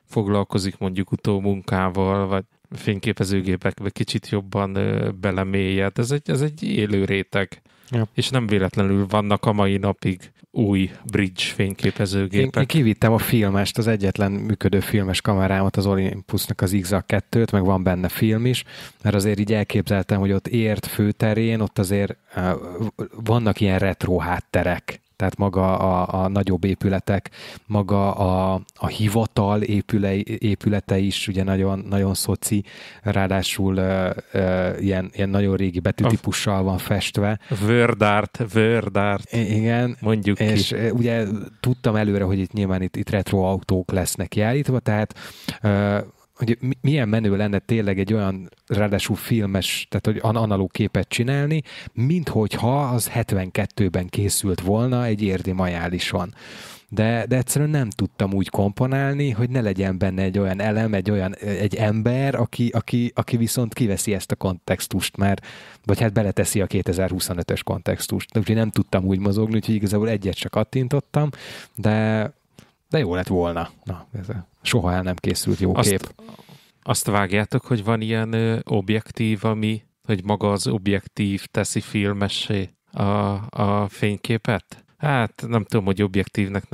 foglalkozik mondjuk utómunkával, vagy fényképezőgépekbe kicsit jobban belemélyed. Ez egy élő réteg. Ja. És nem véletlenül vannak a mai napig új bridge fényképezőgépek. Én kivittem a filmest, az egyetlen működő filmes kamerámat, az Olympusnak az XA2-t, meg van benne film is, mert azért így elképzeltem, hogy ott ért főterén, ott azért vannak ilyen retro hátterek. Tehát maga a nagyobb épületek, maga a hivatal épülete is ugye nagyon, nagyon szoci, ráadásul ilyen nagyon régi betűtípussal van festve. Word art. Igen. Mondjuk és ki. Ugye tudtam előre, hogy nyilván itt retro autók lesznek kiállítva, tehát hogy milyen menő lenne tényleg egy olyan, ráadásul filmes, tehát hogy analóg képet csinálni, minthogyha az 72-ben készült volna egy érdi majálison. De egyszerűen nem tudtam úgy komponálni, hogy ne legyen benne egy olyan elem, egy ember, aki viszont kiveszi ezt a kontextust már, vagy hát beleteszi a 2025-ös kontextust. Úgyhogy nem tudtam úgy mozogni, úgyhogy igazából egyet csak kattintottam, de jó lett volna. Na, ez soha el nem készült jó kép. Azt vágjátok, hogy van ilyen objektív, hogy maga az objektív teszi filmessé a fényképet? Hát nem tudom, hogy objektívnek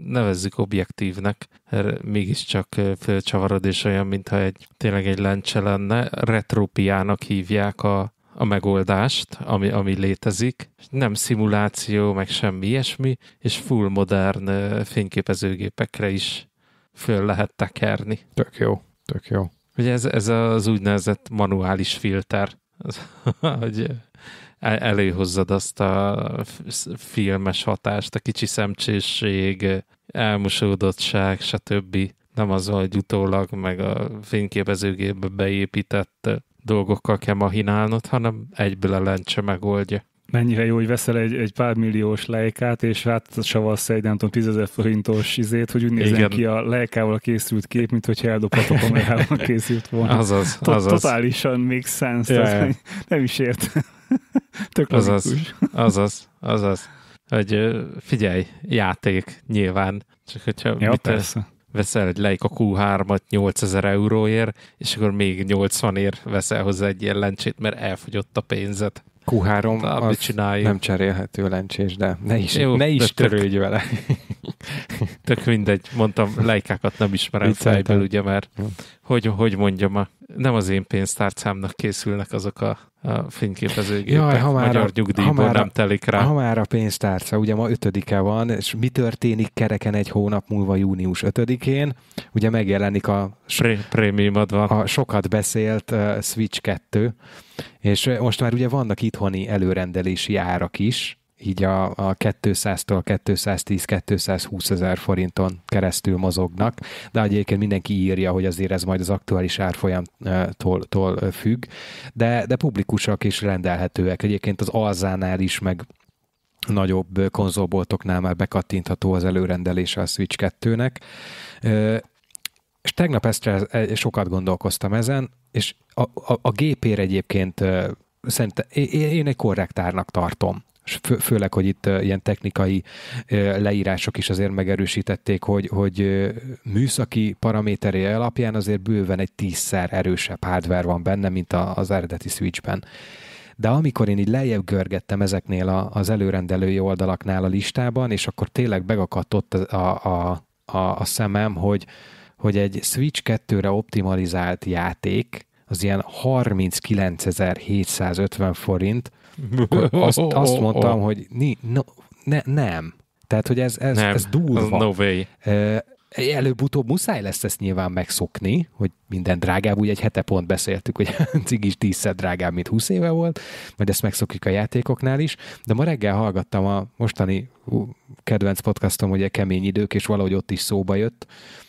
nevezzük objektívnek, mégiscsak fölcsavarod, és olyan, mintha tényleg egy lencse lenne. Retropiának hívják a megoldást, ami létezik. Nem szimuláció, meg semmi ilyesmi, és full modern fényképezőgépekre is föl lehet tekerni. Tök jó. Ugye ez az úgynevezett manuális filter, hogy előhozzad azt a filmes hatást, a kicsi szemcsésség, elmosódottság, stb. Nem az, hogy utólag meg a fényképezőgépbe beépített dolgokkal kell mahinálnod, hanem egyből a lencse megoldja. Mennyire jó, hogy veszel egy pár milliós Leicát, és savalsz egy, nem tudom, 10 000 forintos izét, hogy úgy nézzen ki a Leicával készült kép, mint hogyha eldobható kamerával készült volna. Azaz. Totálisan makes sense. Ja. Nem is értem. Tök logikus. Azaz. Hogy figyelj, játék nyilván. Csak hogyha veszel egy Leica Q3-at 8000 euróért, és akkor még 80-ért veszel hozzá egy ilyen lencsét, mert elfogyott a pénzed. Q3 az nem cserélhető lencsés, de ne is törődj vele. Tök mindegy, mondtam, Leikákat nem ismerem fejből, ugye, mert hogy mondjam, nem az én pénztárcámnak készülnek azok a fényképezőgépek. Jaj, magyar nyugdíjból nem telik rá. Ha már a pénztárca, ugye ma 5-e van, és mi történik kereken egy hónap múlva június 5-én? Ugye megjelenik a sokat beszélt Switch 2, és most már ugye vannak itthoni előrendelési árak is, így a 200-tól 210-220 ezer forinton keresztül mozognak, de egyébként mindenki írja, hogy azért ez majd az aktuális árfolyamtól függ, de publikusak és rendelhetőek. Egyébként az Alzánál is, meg nagyobb konzolboltoknál már bekattintható az előrendelése a Switch 2-nek. És tegnap ezt sokat gondolkoztam ezen, és a gépér egyébként szerintem én egy korrektárnak tartom. Főleg, hogy itt ilyen technikai leírások is azért megerősítették, hogy műszaki paraméterei alapján azért bőven egy 10-szer erősebb hardware van benne, mint az eredeti Switchben. De amikor én így lejjebb görgettem ezeknél az előrendelői oldalaknál a listában, és akkor tényleg megakadt a szemem, hogy egy Switch 2-re optimalizált játék, az ilyen 39.750 forint, azt mondtam, hogy nem. Tehát, hogy ez durva. No way. előbb-utóbb muszáj lesz ezt nyilván megszokni, hogy minden drágább, ugye egy hete pont beszéltük, hogy cigis 10-szer drágább, mint 20 éve volt, majd ezt megszokjuk a játékoknál is, de ma reggel hallgattam a mostani kedvenc podcastom, ugye Kemény idők, és valahogy ott is szóba jött,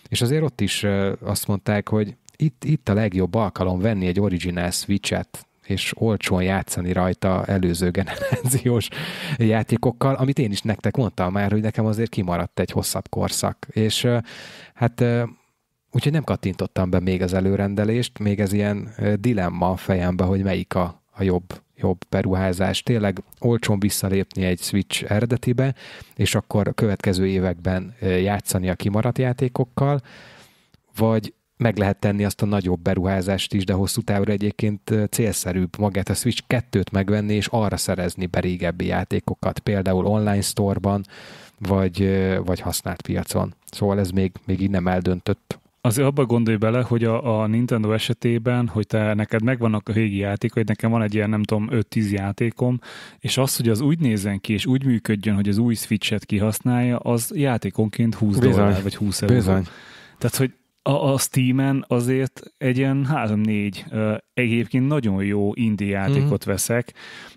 és azért ott is azt mondták, hogy itt a legjobb alkalom venni egy original Switch-et, és olcsón játszani rajta előző generációs játékokkal, amit én is nektek mondtam már, hogy nekem azért kimaradt egy hosszabb korszak. És hát úgyhogy nem kattintottam be még az előrendelést, még ez ilyen dilemma a fejembe, hogy melyik a jobb beruházás. Tényleg olcsón visszalépni egy Switch eredetibe, és akkor a következő években játszani a kimaradt játékokkal, vagy meg lehet tenni azt a nagyobb beruházást is, de hosszú távra egyébként célszerűbb magát a Switch 2-t megvenni, és arra szerezni be régebbi játékokat, például online store-ban, vagy használt piacon. Szóval ez még így nem eldöntött. Azért abba gondolj bele, hogy a Nintendo esetében, hogy neked megvannak a régi játékok, nekem van egy ilyen, nem tudom, 5-10 játékom, és az, hogy az úgy nézzen ki, és úgy működjön, hogy az új Switch-et kihasználja, az játékonként $20 vagy 20 euró. Bizony. Tehát, hogy a Steamen azért egy ilyen 3-4 egyébként nagyon jó indie játékot veszek,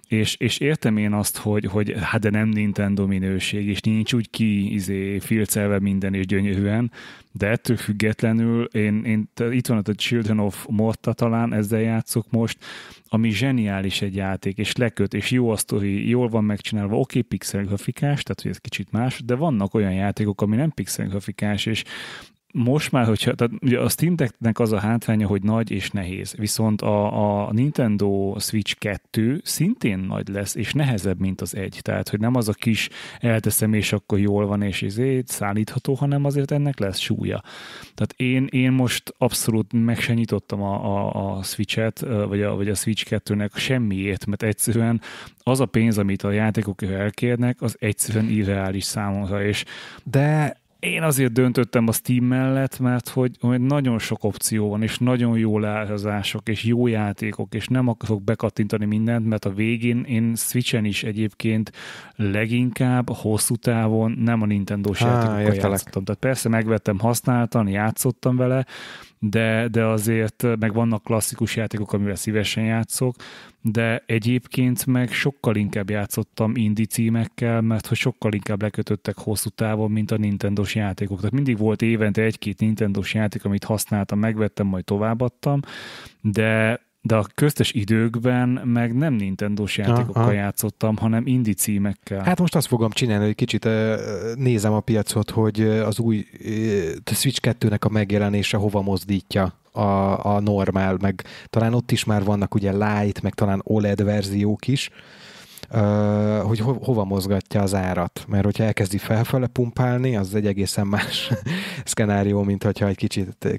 és értem én azt, hogy hát de nem Nintendo minőség, és nincs úgy filcelve minden és gyönyörűen, de ettől függetlenül én itt van a Children of Morta, talán ezzel játszok most, ami zseniális egy játék, és leköt, és jó a sztori, jól van megcsinálva, oké, pixel grafikás, tehát hogy ez kicsit más, de vannak olyan játékok, ami nem pixel grafikás, és most már, tehát ugye a Steam Decknek az a hátránya, hogy nagy és nehéz, viszont a Nintendo Switch 2 szintén nagy lesz, és nehezebb, mint az 1. Tehát, hogy nem az a kis elteszem, és akkor jól van, és szállítható, hanem azért ennek lesz súlya. Tehát én most abszolút meg se nyitottam a Switch-et, vagy a Switch 2-nek semmiért, mert egyszerűen az a pénz, amit a játékok elkérnek, az egyszerűen irreális számomra, és de én azért döntöttem a Steam mellett, mert hogy nagyon sok opció van, és nagyon jó leárazások, és jó játékok, és nem akarok bekattintani mindent, mert a végén én Switchen is egyébként leginkább hosszú távon nem a Nintendo-s játékokkal játszottam. Tehát persze megvettem, használtan, játszottam vele, de azért meg vannak klasszikus játékok, amivel szívesen játszok, de egyébként meg sokkal inkább játszottam indie címekkel, mert hogy sokkal inkább lekötöttek hosszú távon, mint a Nintendo-s játékok. Tehát mindig volt évente egy-két Nintendo-s játék, amit használtam, megvettem, majd továbbadtam, de a köztes időkben meg nem Nintendo-s játékokkal játszottam, hanem indie címekkel. Hát most azt fogom csinálni, hogy kicsit nézem a piacot, hogy az új Switch 2-nek a megjelenése hova mozdítja a normál, meg talán ott is már vannak ugye light, meg talán OLED verziók is, hogy hova mozgatja az árat. Mert hogyha elkezdi felfele pumpálni, az egy egészen más szkenárió, mint hogyha egy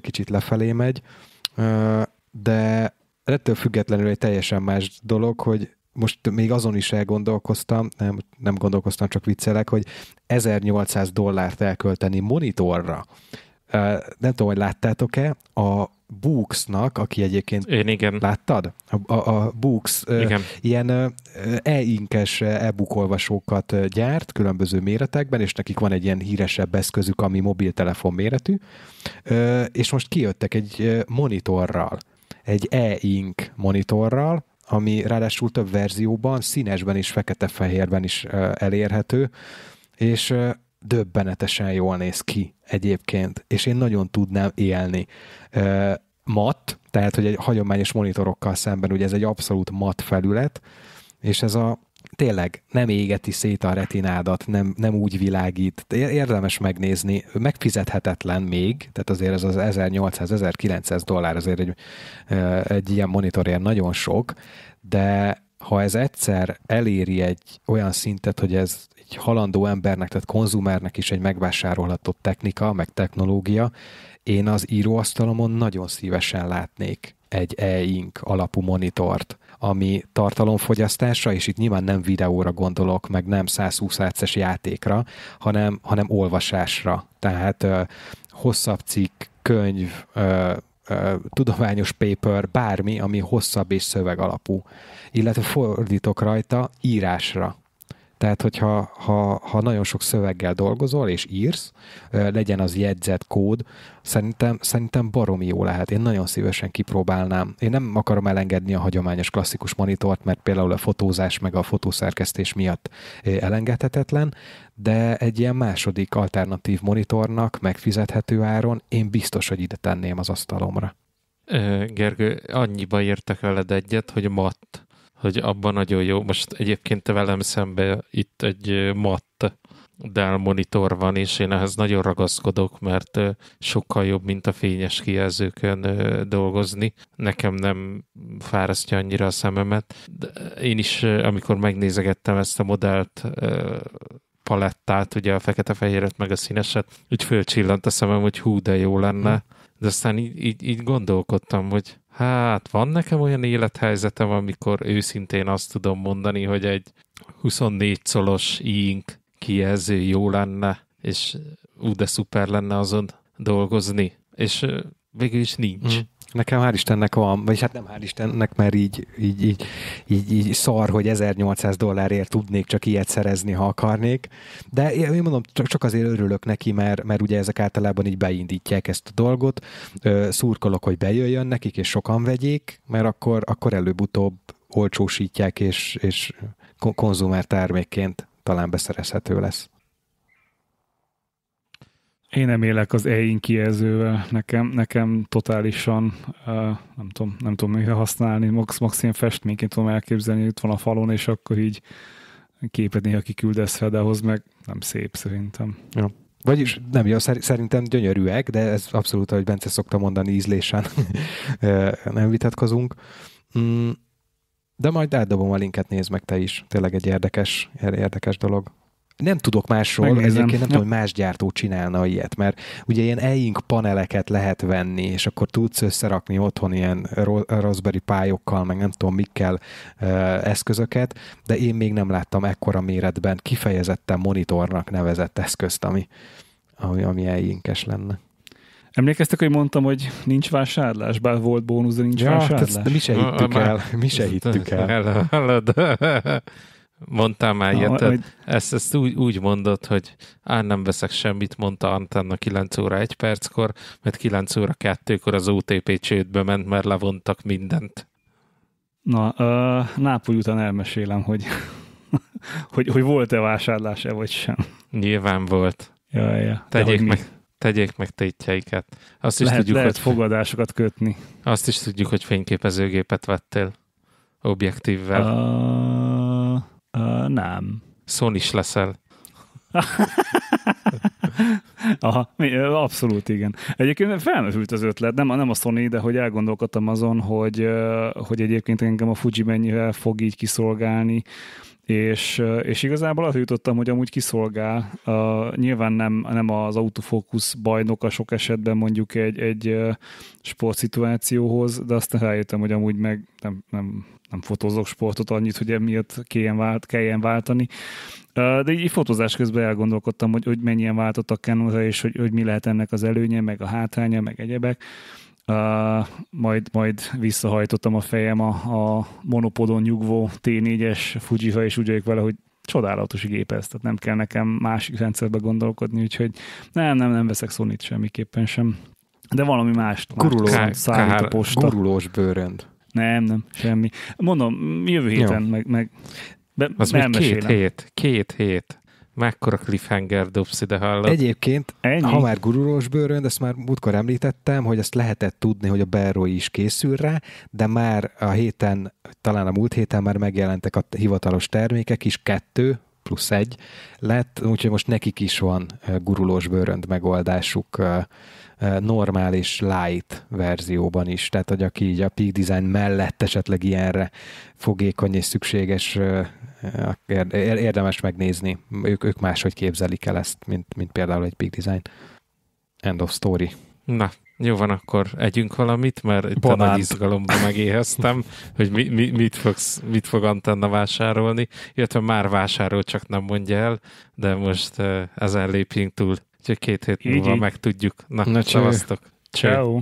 kicsit lefelé megy. De ettől függetlenül egy teljesen más dolog, hogy most még azon is elgondolkoztam, nem gondolkoztam, csak viccelek, hogy $1800 elkölteni monitorra. Nem tudom, hogy láttátok-e, a Boox-nak, aki egyébként... Én igen. Láttad? A Boox ilyen e-inkes e-book olvasókat gyárt különböző méretekben, és nekik van egy ilyen híresebb eszközük, ami mobiltelefon méretű, és most kijöttek egy monitorral, egy e-ink monitorral, ami ráadásul több verzióban, színesben és fekete-fehérben is elérhető, és döbbenetesen jól néz ki egyébként, és én nagyon tudnám élni. Matt, tehát hogy egy hagyományos monitorokkal szemben, ugye ez egy abszolút matt felület, és ez tényleg nem égeti szét a retinádat, nem úgy világít. Érdemes megnézni, megfizethetetlen még, tehát azért ez az $1800-1900 azért egy ilyen monitorért nagyon sok, de ha ez egyszer eléri egy olyan szintet, hogy ez egy halandó embernek, tehát konzumernek is egy megvásárolható technika, meg technológia, én az íróasztalomon nagyon szívesen látnék egy e-ink alapú monitort, ami tartalomfogyasztásra, és itt nyilván nem videóra gondolok, meg nem 120 Hz-es játékra, hanem olvasásra. Tehát hosszabb cikk, könyv, tudományos paper, bármi, ami hosszabb és szöveg alapú. Illetve fordítok rajta írásra. Tehát, hogyha ha nagyon sok szöveggel dolgozol és írsz, legyen az jegyzet, kód, szerintem baromi jó lehet. Én nagyon szívesen kipróbálnám. Én nem akarom elengedni a hagyományos klasszikus monitort, mert például a fotózás meg a fotószerkesztés miatt elengedhetetlen, de egy ilyen második alternatív monitornak megfizethető áron én biztos, hogy ide tenném az asztalomra. Gergő, annyiba értek veled egyet, hogy matt, hogy abban nagyon jó. Most egyébként te velem szemben itt egy matt Dell monitor van, és én ehhez nagyon ragaszkodok, mert sokkal jobb, mint a fényes kijelzőkön dolgozni. Nekem nem fárasztja annyira a szememet. De én is, amikor megnézegettem ezt a modellt, palettát, ugye a fekete-fehéret meg a színeset, úgy fölcsillant a szemem, hogy hú, de jó lenne. De aztán így gondolkodtam, hogy hát van nekem olyan élethelyzetem, amikor őszintén azt tudom mondani, hogy egy 24 colos e-ink kijelző jó lenne, és de szuper lenne azon dolgozni. És végül is nincs. Nekem hál' Istennek van, vagyis hát nem hál' Istennek, mert így szar, hogy $1800 tudnék csak ilyet szerezni, ha akarnék. De én mondom, csak azért örülök neki, mert ugye ezek általában így beindítják ezt a dolgot. Szurkolok, hogy bejöjjön nekik, és sokan vegyék, mert akkor előbb-utóbb olcsósítják, és konzumer termékként talán beszerezhető lesz. Én nem élek az e-ink kijelzővel, nekem totálisan nem tudom mire használni, max ilyen festményként tudom elképzelni, itt van a falon, és akkor így képet néha kiküldesz fel, de ahhoz meg nem szép szerintem. Ja. Vagyis nem jó, szerintem gyönyörűek, de ez abszolút, ahogy Bence szokta mondani, ízlésen nem vitatkozunk. De majd átdobom a linket, nézd meg te is. Tényleg egy érdekes dolog. Nem tudok másról, egyébként nem tudom, hogy más gyártó csinálna ilyet, mert ugye ilyen e-ink paneleket lehet venni, és akkor tudsz összerakni otthon ilyen Raspberry Pi-okkal, meg nem tudom mikkel eszközöket, de én még nem láttam ekkora méretben kifejezetten monitornak nevezett eszközt, ami e-inkes lenne. Emlékeztek, hogy mondtam, hogy nincs vásárlás, bár volt bónusz, de nincs vásárlás? De mi se hittük el. Mondtál már ilyet, ezt úgy mondod, hogy nem veszek semmit, mondta Antenna 9 óra 1 perckor, mert 9 óra 2-kor az OTP csődbe ment, mert levontak mindent. Na, Nápoly után elmesélem, hogy volt-e vásárlás-e, vagy sem. Nyilván volt. Ja. Tegyék meg tétjeiket. Lehet fogadásokat kötni. Azt is tudjuk, hogy fényképezőgépet vettél objektívvel. Nem. Sony-s leszel. Aha, abszolút igen. Egyébként felmerült az ötlet, nem a Sony, de hogy elgondolkodtam azon, hogy egyébként engem a Fuji mennyivel fog így kiszolgálni, és igazából azt jutottam, hogy amúgy kiszolgál. Nyilván nem az autofókusz bajnoka sok esetben mondjuk egy sportszituációhoz, de aztán rájöttem, hogy amúgy meg nem fotózok sportot annyit, hogy emiatt kelljen váltani. De így fotózás közben elgondolkodtam, hogy mennyien váltottak Canonra, és hogy mi lehet ennek az előnye, meg a hátránya, meg egyebek. Majd visszahajtottam a fejem a monopodon nyugvó T4-es Fujiha, és úgy vagyok vele, hogy csodálatos gép ez, tehát nem kell nekem másik rendszerbe gondolkodni, úgyhogy nem veszek Sony-t semmiképpen sem. De valami mást szállít a posta. Gurulós bőrönd. Nem, semmi. Mondom, jövő héten meg az még két hét. Mekkora cliffhanger dobsz ide, hallod? Egyébként, ha már gurulós bőrönd, ezt már múltkor említettem, hogy ezt lehetett tudni, hogy a Bellroy is készül rá, de már a héten, talán a múlt héten már megjelentek a hivatalos termékek is, 2+1 lett, úgyhogy most nekik is van gurulós bőrönd megoldásuk normál és light verzióban is, tehát hogy aki így a Peak Design mellett esetleg ilyenre fogékony és szükséges, érdemes megnézni. Ők máshogy képzelik el ezt, mint például egy Peak Design. End of story. Na, jó van, akkor együnk valamit, mert itt a nagy izgalomban megéheztem, hogy mit fog Antenna vásárolni, illetve már vásárol, csak nem mondja el, de most ezen lépjünk túl. Úgyhogy 2 hét múlva megtudjuk. Na, szavaztok. Ciao.